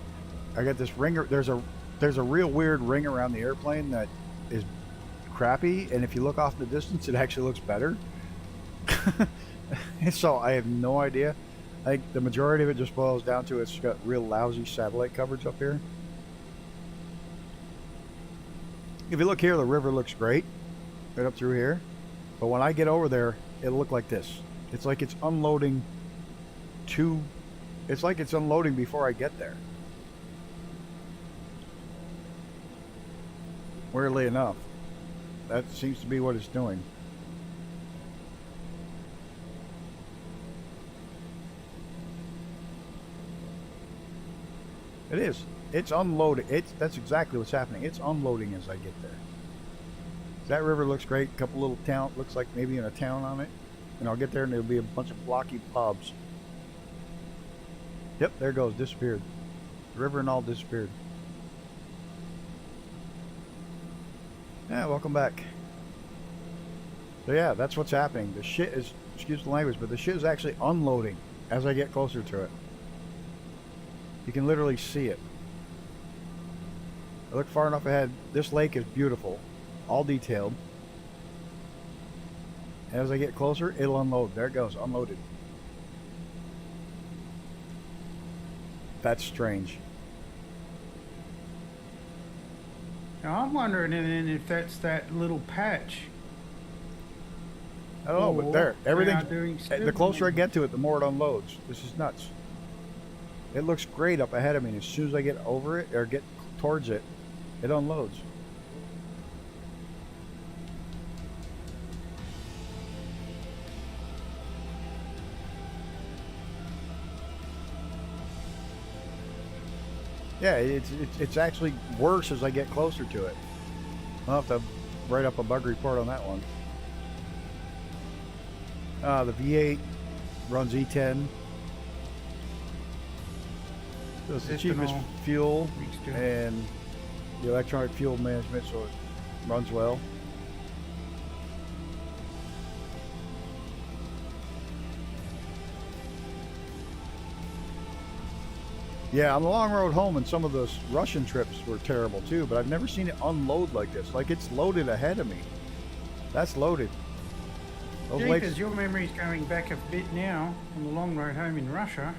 I got this ringer. There's a real weird ring around the airplane that is crappy, and if you look off in the distance, it actually looks better. So I have no idea. I think the majority of it just boils down to it's got real lousy satellite coverage up here. If you look here, the river looks great right up through here, but when I get over there, it'll look like this. It's like it's unloading it's like it's unloading before I get there. Weirdly enough, that seems to be what it's doing. It is. It's unloading. That's exactly what's happening. It's unloading as I get there. That river looks great. A couple little town, looks like maybe in a town on it. And I'll get there and there'll be a bunch of blocky pubs. Yep, there it goes. Disappeared. The river and all disappeared. Yeah, welcome back. So yeah, that's what's happening. The shit is, excuse the language, but the shit is actually unloading as I get closer to it. You can literally see it. I look far enough ahead. This lake is beautiful, all detailed. As I get closer, it'll unload. There it goes, unloaded. That's strange. Now I'm wondering then if that's that little patch. I don't know, but there, everything. The The closer I get to it, the more it unloads. This is nuts. It looks great up ahead of me, and as soon as I get over it or get towards it, it unloads. Yeah, it's actually worse as I get closer to it. I'll have to write up a bug report on that one. The V8 runs E10. So it's the cheapest fuel and the electronic fuel management, so it runs well. Yeah, on the long road home, and some of those Russian trips were terrible too, but I've never seen it unload like this. Like it's loaded ahead of me. That's loaded. Those Jeepers, your memory's going back a bit now on the long road home in Russia.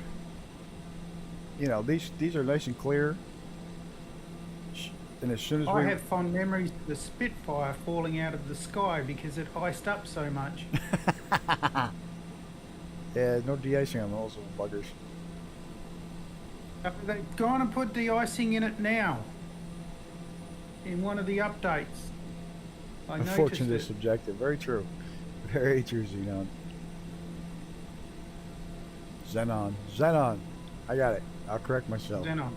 You know, these are nice and clear. And as soon as I have fond memories of the Spitfire falling out of the sky because it iced up so much. Yeah, no de-icing on those little buggers. They've gone and put de-icing in it now. In one of the updates. I noticed Unfortunately, it. subjective. Very true. Very true, Xenon. Xenon. I got it. I'll correct myself. Xenon.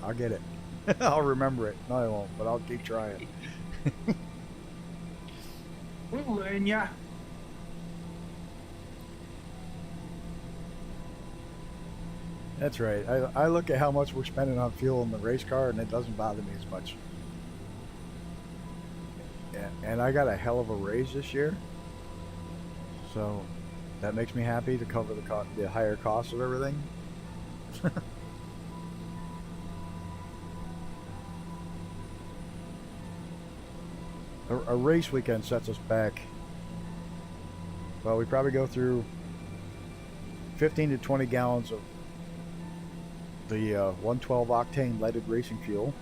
I'll get it. I'll remember it. No, I won't, but I'll keep trying. We'll learn ya. That's right. I look at how much we're spending on fuel in the race car, and it doesn't bother me as much. And I got a hell of a raise this year, so that makes me happy to cover the higher cost of everything. A race weekend sets us back. Well, we probably go through 15 to 20 gallons of the 112 octane leaded racing fuel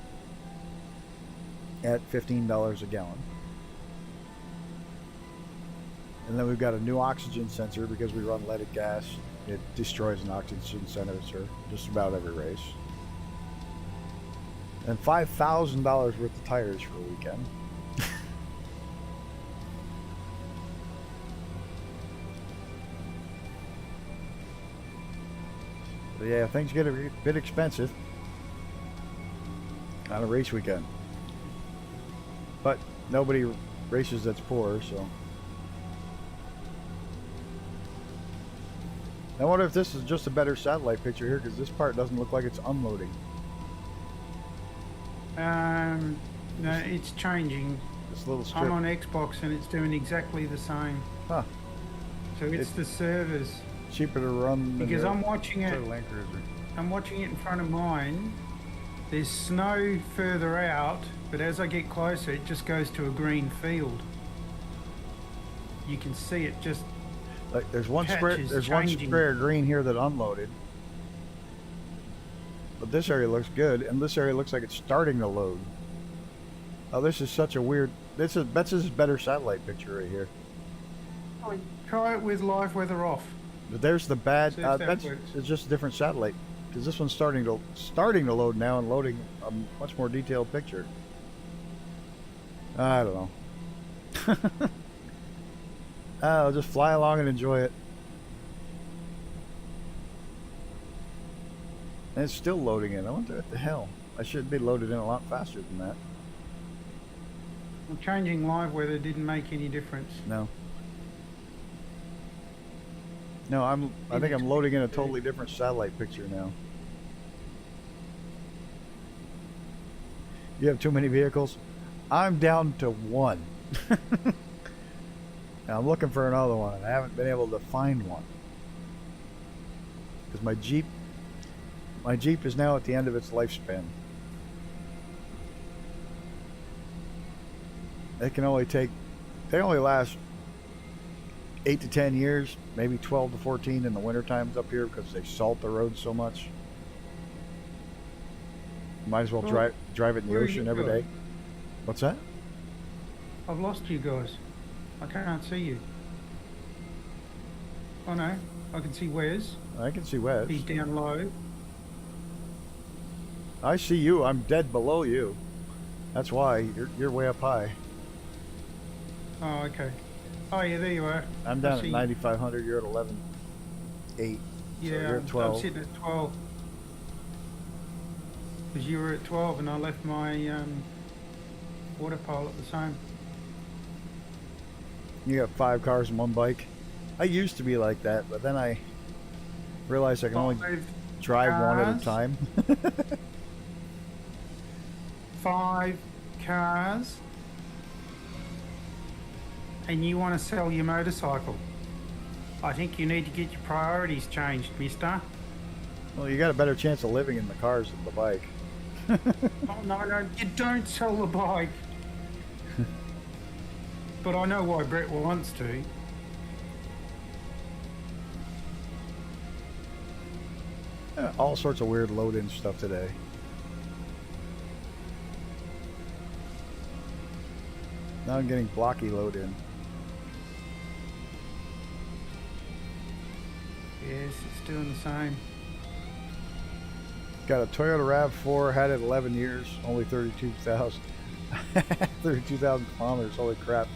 at $15 a gallon. And then we've got a new oxygen sensor because we run leaded gas. It destroys an oxygen sensor just about every race. And $5,000 worth of tires for a weekend. So yeah, things get a bit expensive on a race weekend. But nobody races that's poor, so. I wonder if this is just a better satellite picture here, because this part doesn't look like it's unloading. No, it's changing. This little strip. I'm on Xbox and it's doing exactly the same. Huh. So it's the servers. Cheaper to run than Because the I'm watching it. Land Cruiser. I'm watching it in front of mine. There's snow further out, but as I get closer, it just goes to a green field. You can see it just. Like there's one patch spray. is There's one changing. spray of green here that unloaded. But this area looks good, and this area looks like it's starting to load. Oh, this is such a weird. That's a better satellite picture right here. Try it with live weather off. But there's the bad. See if that That's works. it's just a different satellite, because this one's starting to load now and loading a much more detailed picture. I don't know. I'll just fly along and enjoy it. And it's still loading in. I wonder what the hell. I should be loaded in a lot faster than that. Well, changing live weather didn't make any difference. No. No, I think I'm loading in a totally different satellite picture now. You have too many vehicles? I'm down to one. Now I'm looking for another one, and I haven't been able to find one. Because my Jeep is now at the end of its lifespan. They only last 8 to 10 years, maybe 12 to 14 in the winter times up here, because they salt the roads so much. Might as well drive it in the where are ocean you every going? day. What's that? I've lost you guys. I can't see you. Oh no, I can see Wes. I can see Wes. He's down low. I see you. I'm dead below you. That's why you're way up high. Oh, okay. Oh yeah, there you are. I'm I down at see. 9,500. You're at 11,800. Yeah, so you're at I'm 12. sitting at 12. Because you were at 12 and I left my water pole at the same. You got 5 cars and 1 bike. I used to be like that, but then I realized I can only 5 drive one at a cars. time. 5 cars. And you want to sell your motorcycle. I think you need to get your priorities changed, mister. Well, you got a better chance of living in the cars than the bike. Oh, no, you don't sell the bike. But I know why Brett wants to. All sorts of weird load-in stuff today. Now I'm getting blocky load-in. Yes, it's doing the same. Got a Toyota RAV4, had it 11 years, only 32,000. 32,000 kilometers, holy crap.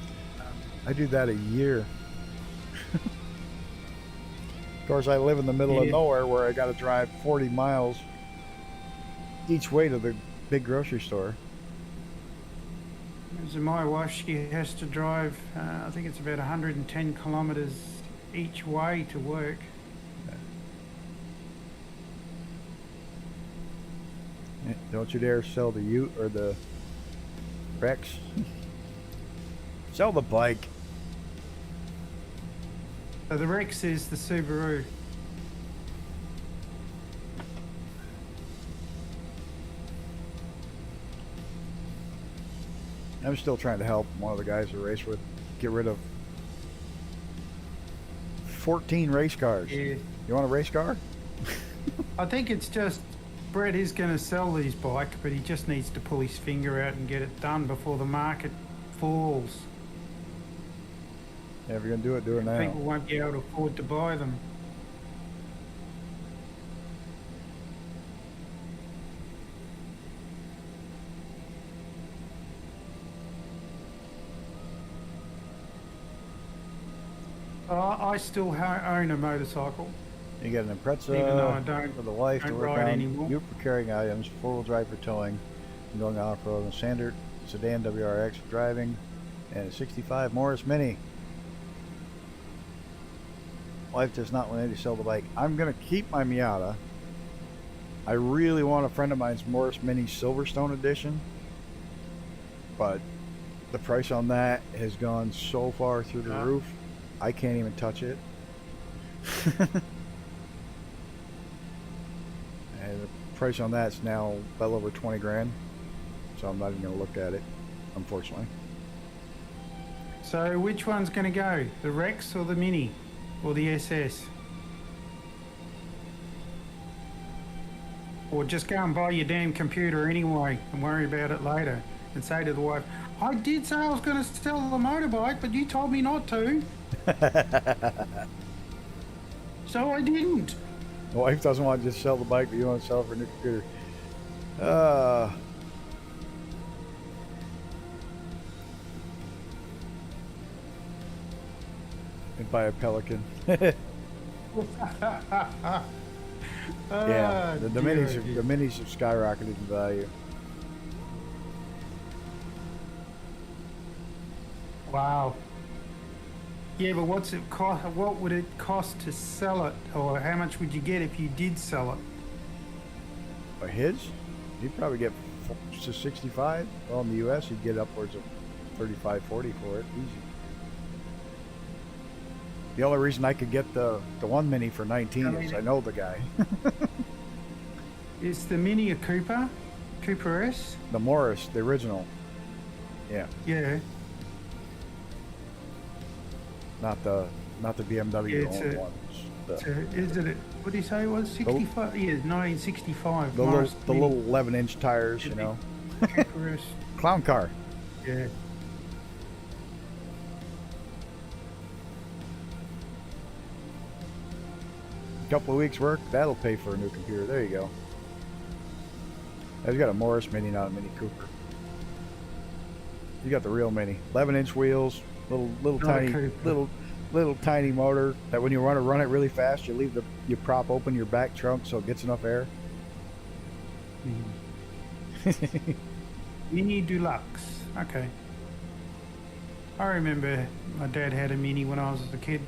I do that a year. Of course, I live in the middle of nowhere where I got to drive 40 miles each way to the big grocery store. So my wife, she has to drive, I think it's about 110 kilometres each way to work. Don't you dare sell the Ute or the Rex. Sell the bike. So the Rex is the Subaru. I'm still trying to help one of the guys I race with get rid of 14 race cars. Yeah. You want a race car? I think it's just Brett is going to sell these bikes, but he just needs to pull his finger out and get it done before the market falls. Yeah, if you're going to do it now. People won't be able to afford to buy them. I still own a motorcycle. You get an Impreza Even though I don't- for the wife to don't work ride on, anymore. Ute for carrying items, 4-wheel drive for towing, and going off-road, and sedan WRX driving, and a 65 Morris Mini. Wife does not want to sell the bike. I'm going to keep my Miata. I really want a friend of mine's Morris Mini Silverstone edition, but the price on that has gone so far through the roof, I can't even touch it. And the price on that's now well over 20 grand, so I'm not even going to look at it, unfortunately. So which one's going to go? The Rex or the Mini? Or the SS? Or just go and buy your damn computer anyway and worry about it later. And say to the wife, I did say I was going to sell the motorbike, but you told me not to. So I didn't. The wife doesn't want to just sell the bike, but you want to sell it for a new computer. And buy a Pelican. Yeah, the minis have skyrocketed in value. Wow. Yeah, but what's it cost? What would it cost to sell it, or how much would you get if you did sell it? Or his? You'd probably get to 65. Well, in the U.S., you'd get upwards of 35, 40 for it, easy. The only reason I could get the one Mini for 19 is I know the guy. Is the Mini a Cooper? Cooper S? The Morris, the original. Yeah. Yeah. Not the BMW owned one. Is it? What did he say it was? 65? Yeah, 1965. The little 11-inch tires, you know. Cooper S. Clown car. Yeah. Couple of weeks work, that'll pay for a new computer. There you go. I've got a Morris Mini, not a Mini Cooper. You got the real Mini, 11-inch wheels, little tiny motor that when you want to run it really fast, you prop open your back trunk so it gets enough air. Mini Deluxe. Okay. I remember my dad had a Mini when I was a kid.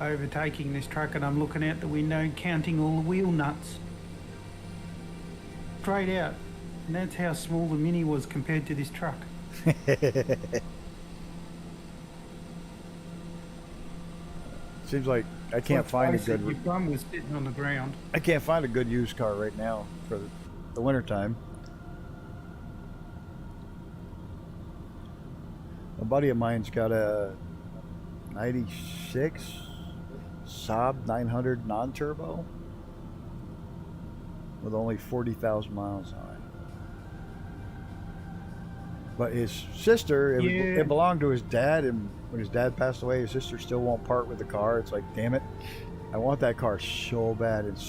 Overtaking this truck, and I'm looking out the window counting all the wheel nuts straight out, and that's how small the Mini was compared to this truck. Seems like I can't find a good. Your bum was sitting on the ground. I can't find a good used car right now for the winter time. A buddy of mine's got a 96 Saab 900 non-turbo with only 40,000 miles on it. But his sister, it belonged to his dad, and when his dad passed away, his sister still won't part with the car. It's like, damn it, I want that car so bad. It's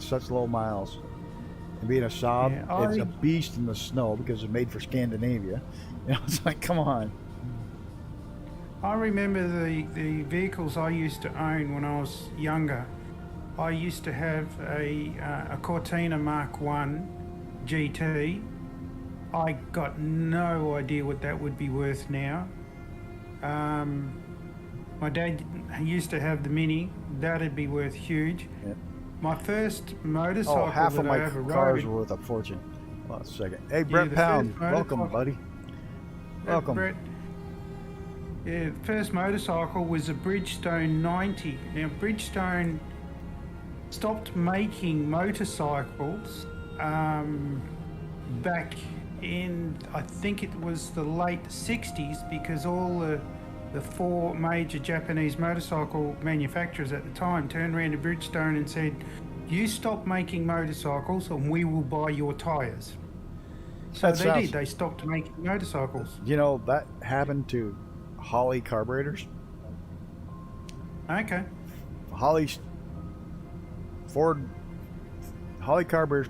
such low miles. And being a Saab, it's a beast in the snow because it's made for Scandinavia. You know, it's like, come on. I remember the vehicles I used to own when I was younger. I used to have a Cortina Mark 1 GT. I got no idea what that would be worth now. My dad used to have the Mini. That'd be worth huge. Yeah. My first motorcycle half of my cars rode, were worth a fortune. Hold on a second. Hey, Brett Pound, welcome, buddy. Welcome. Brett. Yeah, the first motorcycle was a Bridgestone 90. Now, Bridgestone stopped making motorcycles back in, I think it was the late 60s, because all the four major Japanese motorcycle manufacturers at the time turned around to Bridgestone and said, you stop making motorcycles and we will buy your tyres. So they did. They stopped making motorcycles. You know, that happened to Holley carburetors. Okay. Holley carburetors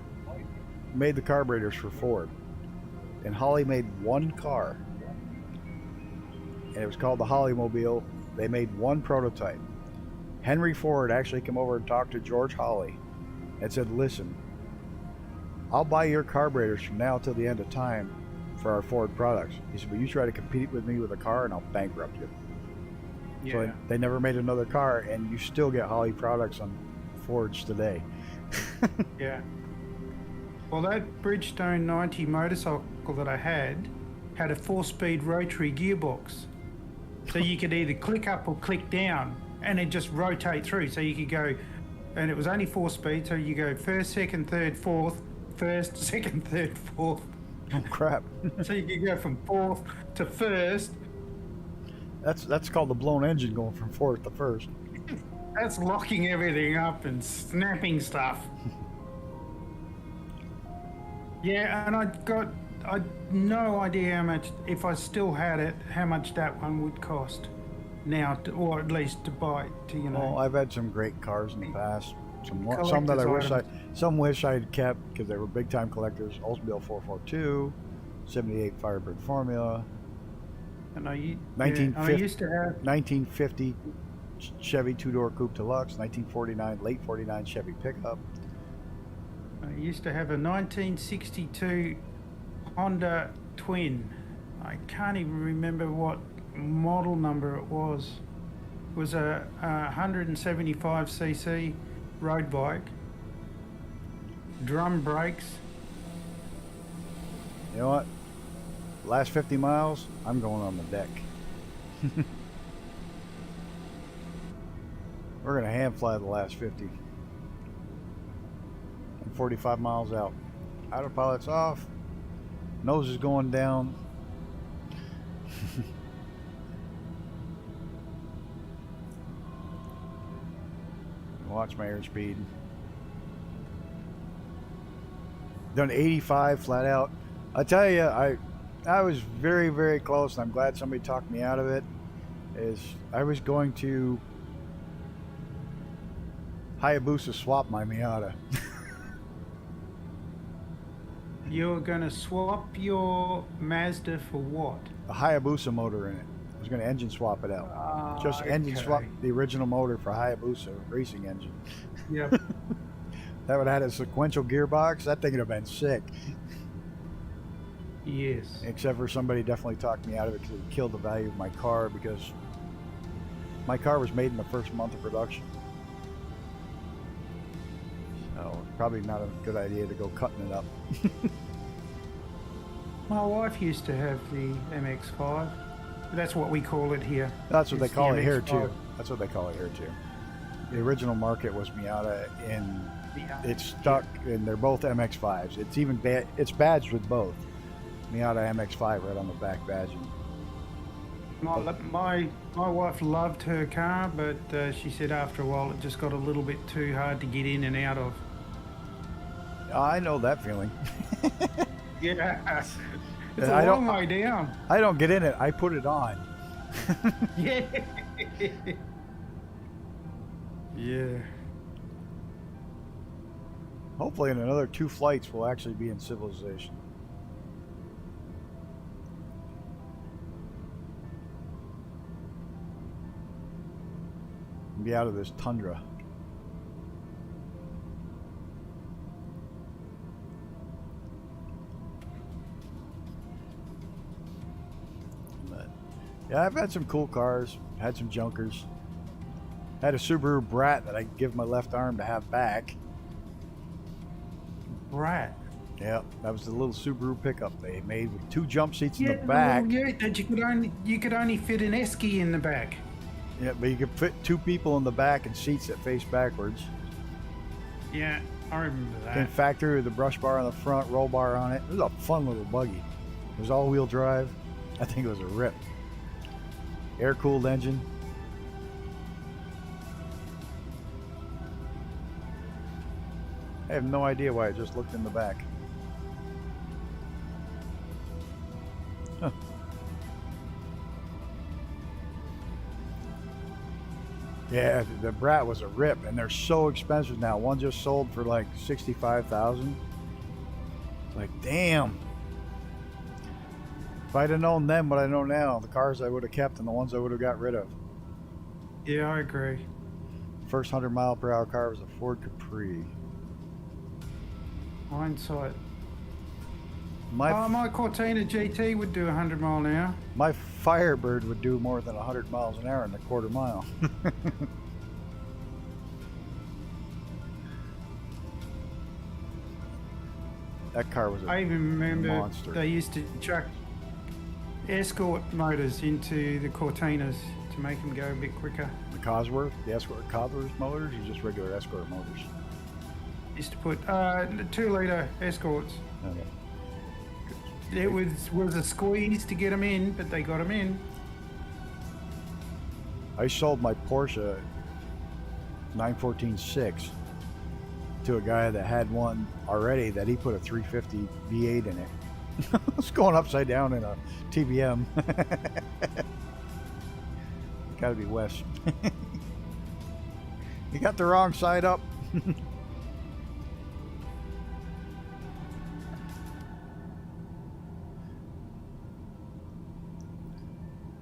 made the carburetors for Ford, and Holley made one car, and it was called the Holley-mobile. They made one prototype. Henry Ford actually came over and talked to George Holley and said, listen, I'll buy your carburetors from now till the end of time for our Ford products. He said, "Well, you try to compete with me with a car, and I'll bankrupt you." Yeah. So they never made another car, and you still get Holly products on Fords today. Yeah. Well, that Bridgestone 90 motorcycle that I had a 4-speed rotary gearbox. So you could either click up or click down, and it just rotate through. So you could go, and it was only 4 speed, so you go first, second, third, fourth, first, second, third, fourth. Oh crap! So you could go from fourth to first. That's called the blown engine going from fourth to first. That's locking everything up and snapping stuff. Yeah, and I'd no idea how much, if I still had it, how much that one would cost now, or at least to buy, Well, I've had some great cars in the past. Some that Collector's wish I had kept because they were big time collectors. Oldsmobile 442, 78 Firebird Formula, And I 1950 used to have 1950 Chevy 2-door Coupe Deluxe, 1949 late 49 Chevy pickup. I used to have a 1962 Honda Twin. I can't even remember what model number it was. It was a 175cc road bike, drum brakes. You know what? Last 50 miles, I'm going on the deck. We're going to hand fly the last 50. And 45 miles out. Autopilot's off. Nose is going down. Watch my airspeed. Done 85 flat out. I tell you, I was very, very close, and I'm glad somebody talked me out of it. I was going to Hayabusa swap my Miata. You're going to swap your Mazda for what? A Hayabusa motor in it. I was going to engine swap it out. Just engine swap the original motor for Hayabusa racing engine. Yep. That would have had a sequential gearbox. That thing would have been sick. Yes. Except for somebody definitely talked me out of it because it killed the value of my car, because my car was made in the first month of production. So probably not a good idea to go cutting it up. My wife used to have the MX-5. That's what we call it here. That's what they It's call the it here MX-5. too. That's what they call it here too. The original market was Miata, and it's stuck, and they're both MX-5s. It's even it's badged with both. Miata MX-5 right on the back badging. My wife loved her car, but she said after a while it just got a little bit too hard to get in and out of. I know that feeling. Yeah. It's I a don't- long way down. I don't get in it. I put it on. Yeah. Yeah. Hopefully in another 2 flights we'll actually be in civilization. And be out of this tundra. But, yeah, I've had some cool cars, had some junkers. Had a Subaru Brat that I give my left arm to have back. Right. Yeah, that was the little Subaru pickup they made with 2 jump seats in the well, back. yeah, that you could only fit an esky in the back. Yeah, but you could fit 2 people in the back and seats that face backwards. Yeah, I remember that. Came factory with the brush bar on the front, roll bar on it. It was a fun little buggy. It was all-wheel drive. I think it was a rip. Air-cooled engine. I have no idea why I just looked in the back. Huh. Yeah, the Brat was a rip, and they're so expensive now. One just sold for like $65,000. Like, damn. If I'd have known then what I know now, the cars I would have kept and the ones I would have got rid of. Yeah, I agree. First 100-mile-per-hour car was a Ford Capri. Hindsight. My Cortina GT would do 100 mile an hour. My Firebird would do more than 100 miles an hour in a quarter mile. That car was a I even remember monster. they used to chuck Escort motors into the Cortinas to make them go a bit quicker. The Cosworth, the Escort Cosworth motors, or just regular Escort motors? Used to put 2-litre Escorts. Okay. It was a squeeze to get them in, but they got them in. I sold my Porsche 914-6 to a guy that had one already that he put a 350 V8 in it. It's going upside down in a TBM. Gotta be Wes. You got the wrong side up.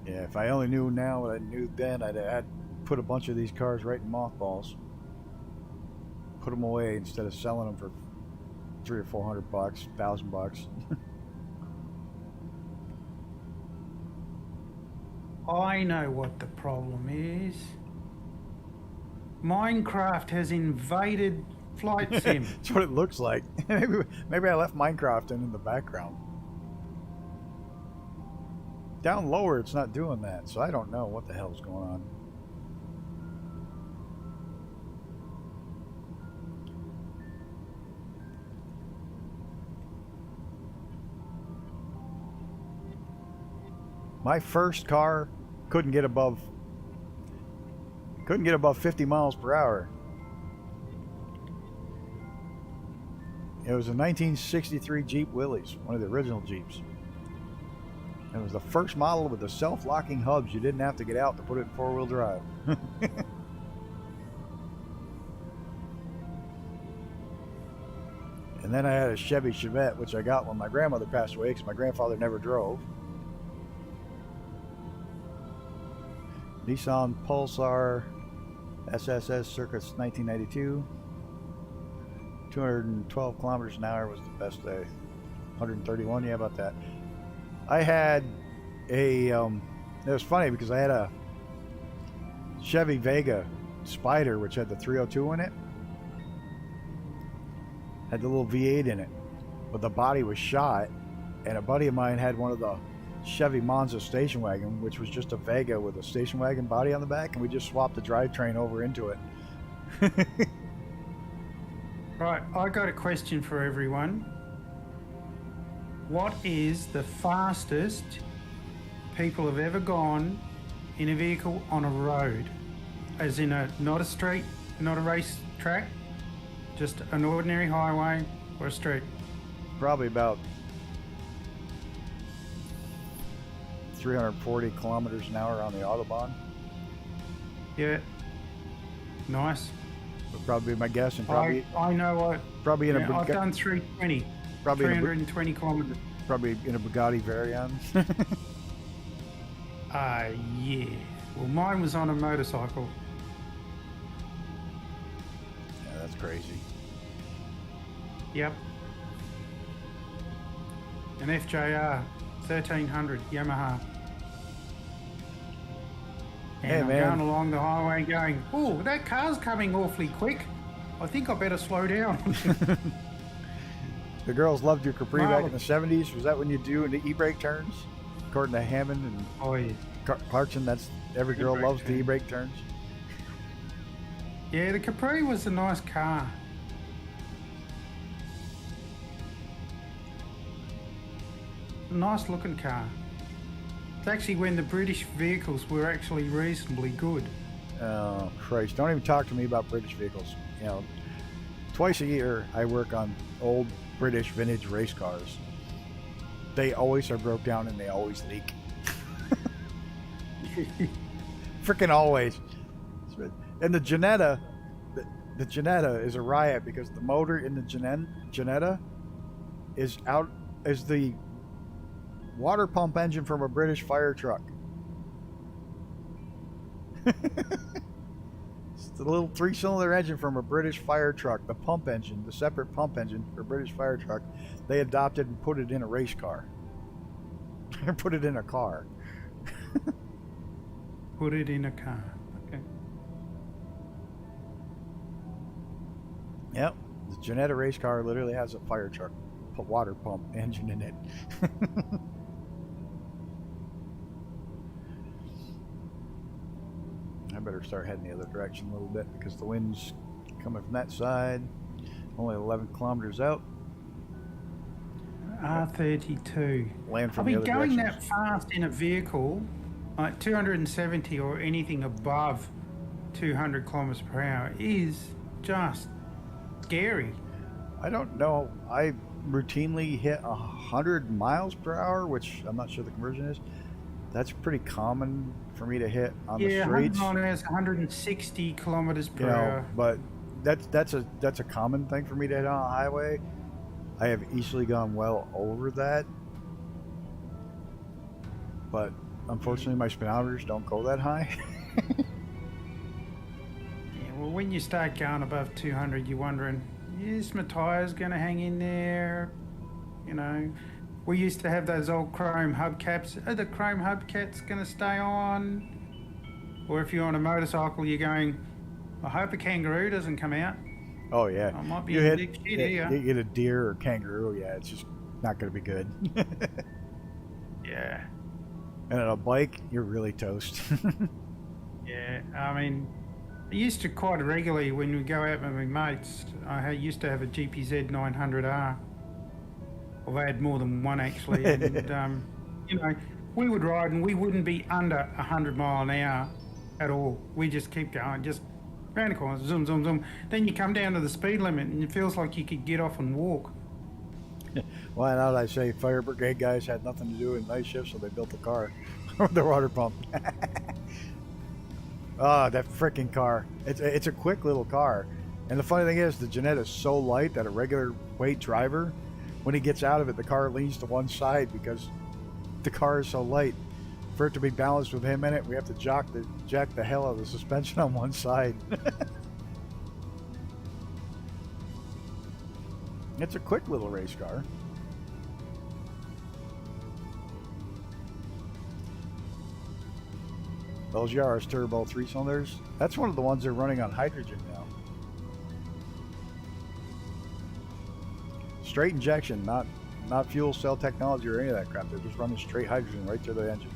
Yeah, if I only knew now what I knew then, I'd put a bunch of these cars right in mothballs. Put them away instead of selling them for $300 or $400, $1,000. I know what the problem is. Minecraft has invaded Flight Sim. That's what it looks like. Maybe I left Minecraft in the background. Down lower, it's not doing that, so I don't know what the hell's going on. My first car couldn't get above 50 miles per hour. It was a 1963 Jeep Willys, one of the original Jeeps. It was the first model with the self-locking hubs. You didn't have to get out to put it in four-wheel drive. And then I had a Chevy Chevette, which I got when my grandmother passed away because my grandfather never drove. Nissan Pulsar SSS Circus 1992. 212 kilometers an hour was the best day. 131, yeah, about that. I had a, it was funny because I had a Chevy Vega Spider, which had the 302 in it. Had the little V8 in it, but the body was shot. And a buddy of mine had one of the Chevy Monza station wagon, which was just a Vega with a station wagon body on the back, and we just swapped the drivetrain over into it. Right, I got a question for everyone. What is the fastest people have ever gone in a vehicle on a road? As in not a street, not a race track, just an ordinary highway or a street? Probably about 340 kilometers an hour on the Autobahn. Yeah. Nice. Would probably be my guess, and probably I know what. probably in a I've done 320. probably 320 kilometers. probably in a Bugatti Veyron. Yeah. Well, mine was on a motorcycle. Yeah, that's crazy. Yep. An FJR 1300 Yamaha. And Hey, I'm man. going along the highway going, oh, that car's coming awfully quick. I think I better slow down. The girls loved your Capri back in the Marvelous. 70s. Was that when you do into e-brake turns? According to Hammond and Oh, yeah. Clarkson, that's every girl E-brake loves the turn. e-brake turns. Yeah, the Capri was a nice car. Nice looking car. It's actually when the British vehicles were actually reasonably good. Oh, Christ. Don't even talk to me about British vehicles. You know, twice a year I work on old British vintage race cars. They always are broke down and they always leak. Freaking always. And the Janetta, the Janetta is a riot because the motor in the Janetta is the water pump engine from a British fire truck. It's the little 3-cylinder engine from a British fire truck. The pump engine, the separate pump engine for a British fire truck. They adopted and put it in a race car. Put it in a car. Put it in a car. Okay. Yep. The Janetta race car literally has a fire truck, water pump engine in it. I better start heading the other direction a little bit because the wind's coming from that side. Only 11 kilometers out. R32. Land from I the mean, other going directions. that fast in a vehicle, like 270 or anything above 200 kilometers per hour, is just scary. I don't know. I routinely hit 100 miles per hour, which I'm not sure the conversion is. That's pretty common for me to hit on the Yeah, 100 streets. miles an hour is 160 kilometers per hour. But that's a common thing for me to hit on a highway. I have easily gone well over that, but unfortunately my speedometers don't go that high. Yeah, well, when you start going above 200, you're wondering, is my tyres going to hang in there? You know, we used to have those old chrome hubcaps. Are the chrome hubcaps going to stay on? Or if you're on a motorcycle, you're going, I hope a kangaroo doesn't come out. Oh yeah, I might be you in hit big shit here. you get a deer or kangaroo. Yeah, it's just not going to be good. Yeah, And on a bike, you're really toast. yeah. I mean, I used to quite regularly when we go out with my mates. Used to have a GPZ 900R. Well, I had more than one actually, and you know, we would ride and we wouldn't be under 100 mile an hour at all. We just keep going, just round the corner, zoom, zoom, zoom. Then you come down to the speed limit and it feels like you could get off and walk. Why not? I say fire brigade guys had nothing to do in night shift, so they built the car with the water pump. Ah, that freaking car! It's a quick little car, and the funny thing is, the Janetta is so light that a regular weight driver, when he gets out of it, the car leans to one side because the car is so light. For it to be balanced with him in it, we have to jack the hell out of the suspension on one side. It's a quick little race car. Those Yaris turbo 3-cylinders, that's one of the ones they're running on hydrogen now. Straight injection, not fuel cell technology or any of that crap. They're just running straight hydrogen right to the engine.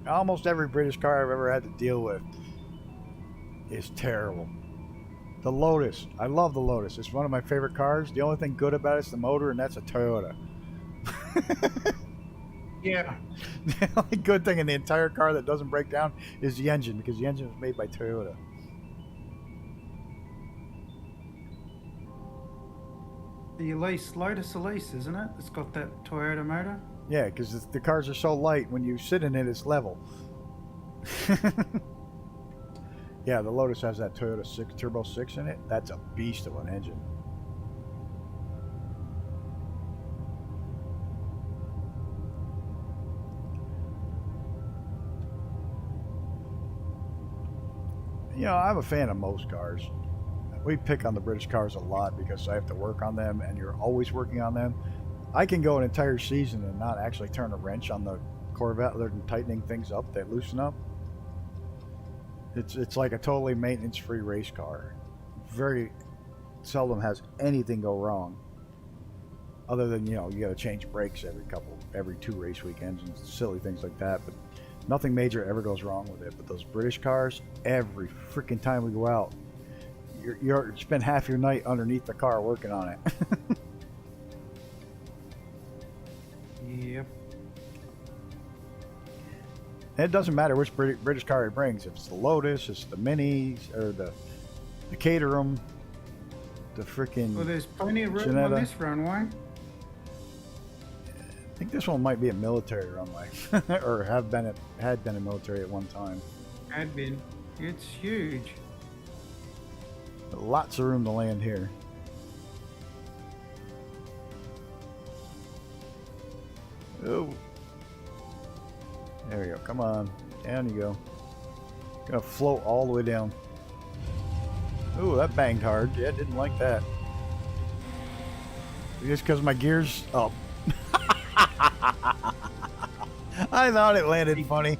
Almost every British car I've ever had to deal with is terrible. The Lotus, I love the Lotus. It's one of my favorite cars. The only thing good about it is the motor, and that's a Toyota. Yeah. The only good thing in the entire car that doesn't break down is the engine, because the engine was made by Toyota. The Lotus Elise, isn't it? It's got that Toyota motor. Yeah, because the cars are so light, when you sit in it, it's level. Yeah, the Lotus has that Toyota Turbo 6 in it. That's a beast of an engine. You know, I'm a fan of most cars. We pick on the British cars a lot because I have to work on them, and you're always working on them. I can go an entire season and not actually turn a wrench on the Corvette other than tightening things up. They loosen up. It's like a totally maintenance-free race car. Very seldom has anything go wrong. Other than, you know, you got to change brakes every 2 race weekends and silly things like that. But nothing major ever goes wrong with it. But those British cars, every freaking time we go out, you spend half your night underneath the car working on it. Yep. And it doesn't matter which British car he brings. If it's the Lotus, it's the Minis, or the Caterham, the freaking. Well, there's plenty of room Janetta. on this runway. I think this one might be a military runway, or had been a military at one time. Had been. It's huge. Lots of room to land here. Oh. There we go. Come on. Down you go. Gonna float all the way down. Ooh, that banged hard. Yeah, didn't like that. Just because my gear's up. I thought it landed funny.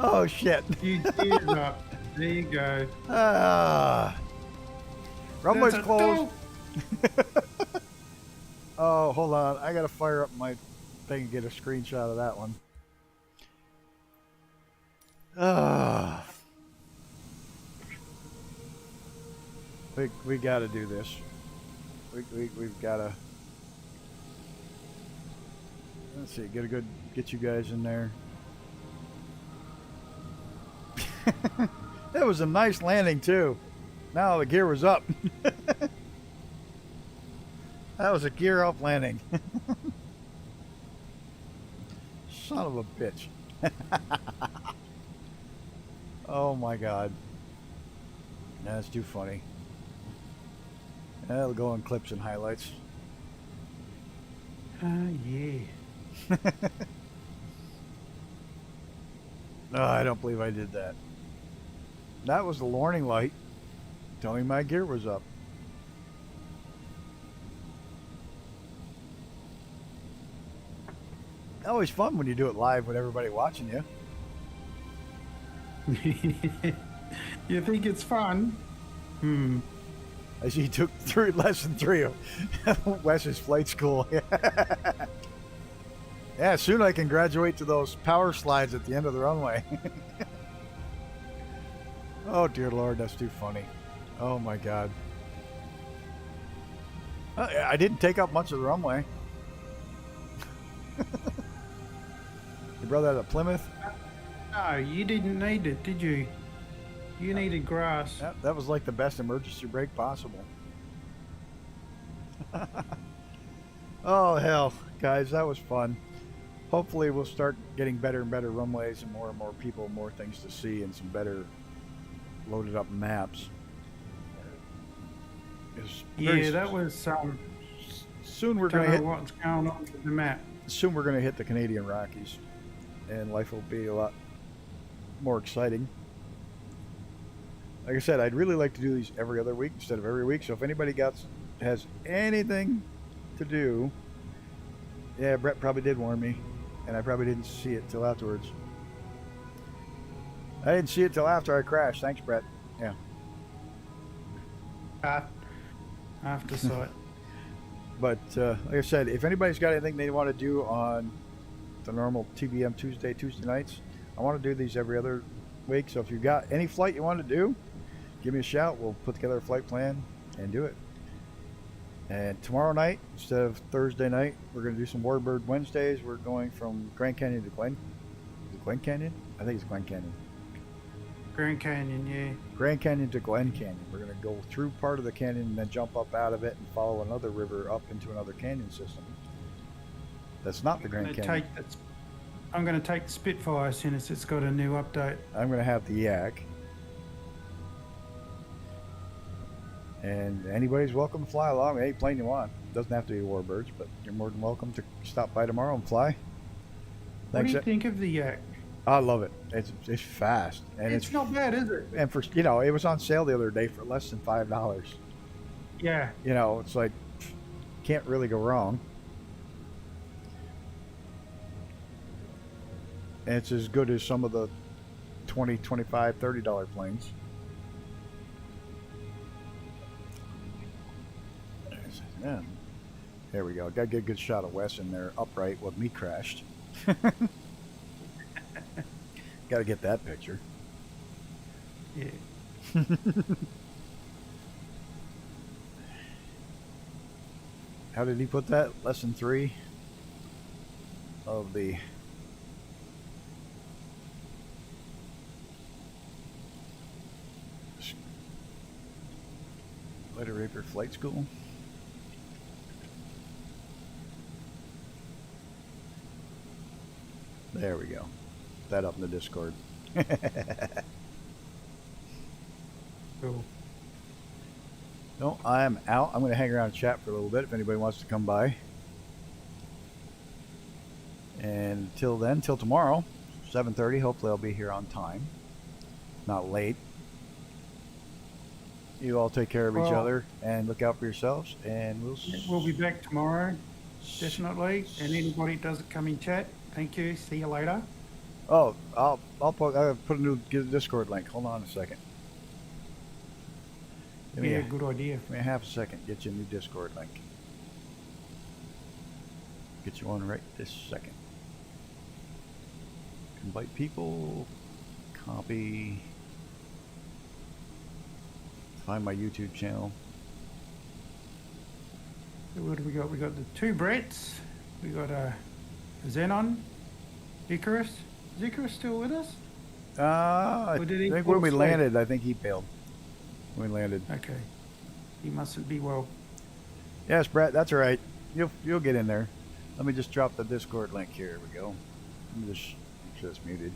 Oh shit. You geared up. There you go. Runway's There's a closed. Oh, hold on. I gotta fire up my thing and get a screenshot of that one. We gotta do this. We've gotta. Let's see. Get you guys in there. That was a nice landing too. Now the gear was up. That was a gear up landing. Son of a bitch. Oh my god. That's too funny. That'll go in clips and highlights. Yeah. No, I don't believe I did that. That was the warning light telling my gear was up. Always fun when you do it live with everybody watching you. You think it's fun? I see you took lesson 3 of Wes's flight school. Yeah, soon I can graduate to those power slides at the end of the runway. Oh dear Lord, that's too funny. Oh my God. I didn't take up much of the runway. Your brother had a Plymouth? No, you didn't need it, did you? You needed grass. That was like the best emergency brake possible. Oh hell, guys, that was fun. Hopefully we'll start getting better and better runways and more people, more things to see, and some better loaded up maps. Yeah, that was soon we're don't gonna know hit what's going on with the map. soon we're gonna hit the Canadian Rockies, and life will be a lot more exciting. Like I said, I'd really like to do these every other week instead of every week. So if anybody has anything to do, yeah, Brett probably did warn me, and I probably didn't see it till afterwards. I didn't see it till after I crashed. Thanks, Brett. Yeah. After sight. But like I said, if anybody's got anything they want to do on the normal TBM Tuesday nights, I want to do these every other week. So if you've got any flight you want to do, give me a shout. We'll put together a flight plan and do it. And tomorrow night, instead of Thursday night, we're going to do some Warbird Wednesdays. We're going from Grand Canyon to Glen Canyon? I think it's Glen Canyon. Grand Canyon, yeah. Grand Canyon to Glen Canyon. We're going to go through part of the canyon and then jump up out of it and follow another river up into another canyon system. That's not the Grand Canyon. I'm going to take the Spitfire as soon as it's got a new update. I'm going to have the Yak. And anybody's welcome to fly along with any plane you want. Doesn't have to be Warbirds, but you're more than welcome to stop by tomorrow and fly. What do you think of the Yak? I love it. It's fast, and it's not bad, is it? And for it was on sale the other day for less than $5. Yeah. It's like can't really go wrong. And it's as good as some of the $20, $25, $30 planes. Yeah. There we go. Got to get a good shot of Wes in there upright with me crashed. Got to get that picture. Yeah. How did he put that? Lesson 3 of the Letter Raper Flight School. There we go. Put that up in the Discord. Cool. No, I am out. I'm going to hang around and chat for a little bit if anybody wants to come by. And till then, till tomorrow, 7:30, hopefully I'll be here on time. not late. You all take care of each Well- other and look out for yourselves. And We'll be back tomorrow, definitely. And anybody that doesn't come in chat, thank you. See you later. Oh, I'll put a new Discord link. Hold on a second. Give me Yeah, a, good idea. give me a half a second. Get you a new Discord link. Get you one right this second. Invite people. Copy. Find my YouTube channel. So what do we got? We got the two Bretts. We got Xenon, Icarus. Is Icarus still with us? I Or did he think fall when we asleep? landed, I think he bailed. When we landed. Okay. He mustn't be well. Yes, Brett, that's all right. You'll get in there. Let me just drop the Discord link here. Here we go. Let me just make sure it's muted.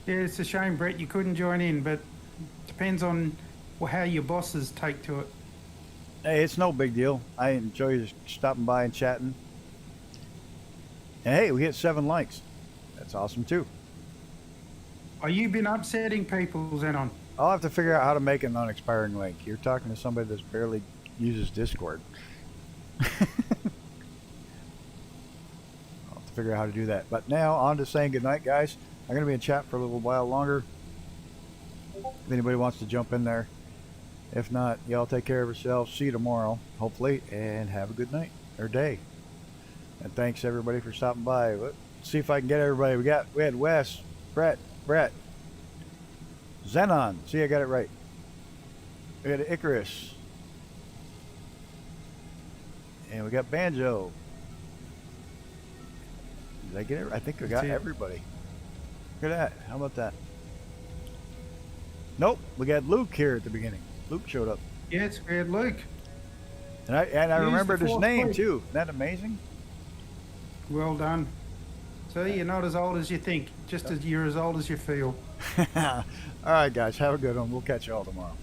Yeah, it's a shame, Brett, you couldn't join in, but depends on how your bosses take to it. Hey, it's no big deal. I enjoy just stopping by and chatting. And hey, we hit 7 likes. That's awesome too. Are you been upsetting people, Xenon? I'll have to figure out how to make a non-expiring link. You're talking to somebody that's barely uses Discord. I'll have to figure out how to do that. But now, on to saying goodnight, guys. I'm going to be in chat for a little while longer. If anybody wants to jump in there. If not, y'all take care of yourselves. See you tomorrow, hopefully, and have a good night or day. And thanks everybody for stopping by. Let's see if I can get everybody. We had Wes, Brett, Xenon. See, I got it right. We had Icarus. And we got Banjo. Did I get it? I think I got everybody. Look at that. How about that? Nope. We got Luke here at the beginning. Luke showed up. Yes, we had Luke. And I Use remembered the his fourth name group. too. Isn't that amazing? Well done. See, you're not as old as you think, just as you're as old as you feel. All right, guys. Have a good one. We'll catch you all tomorrow.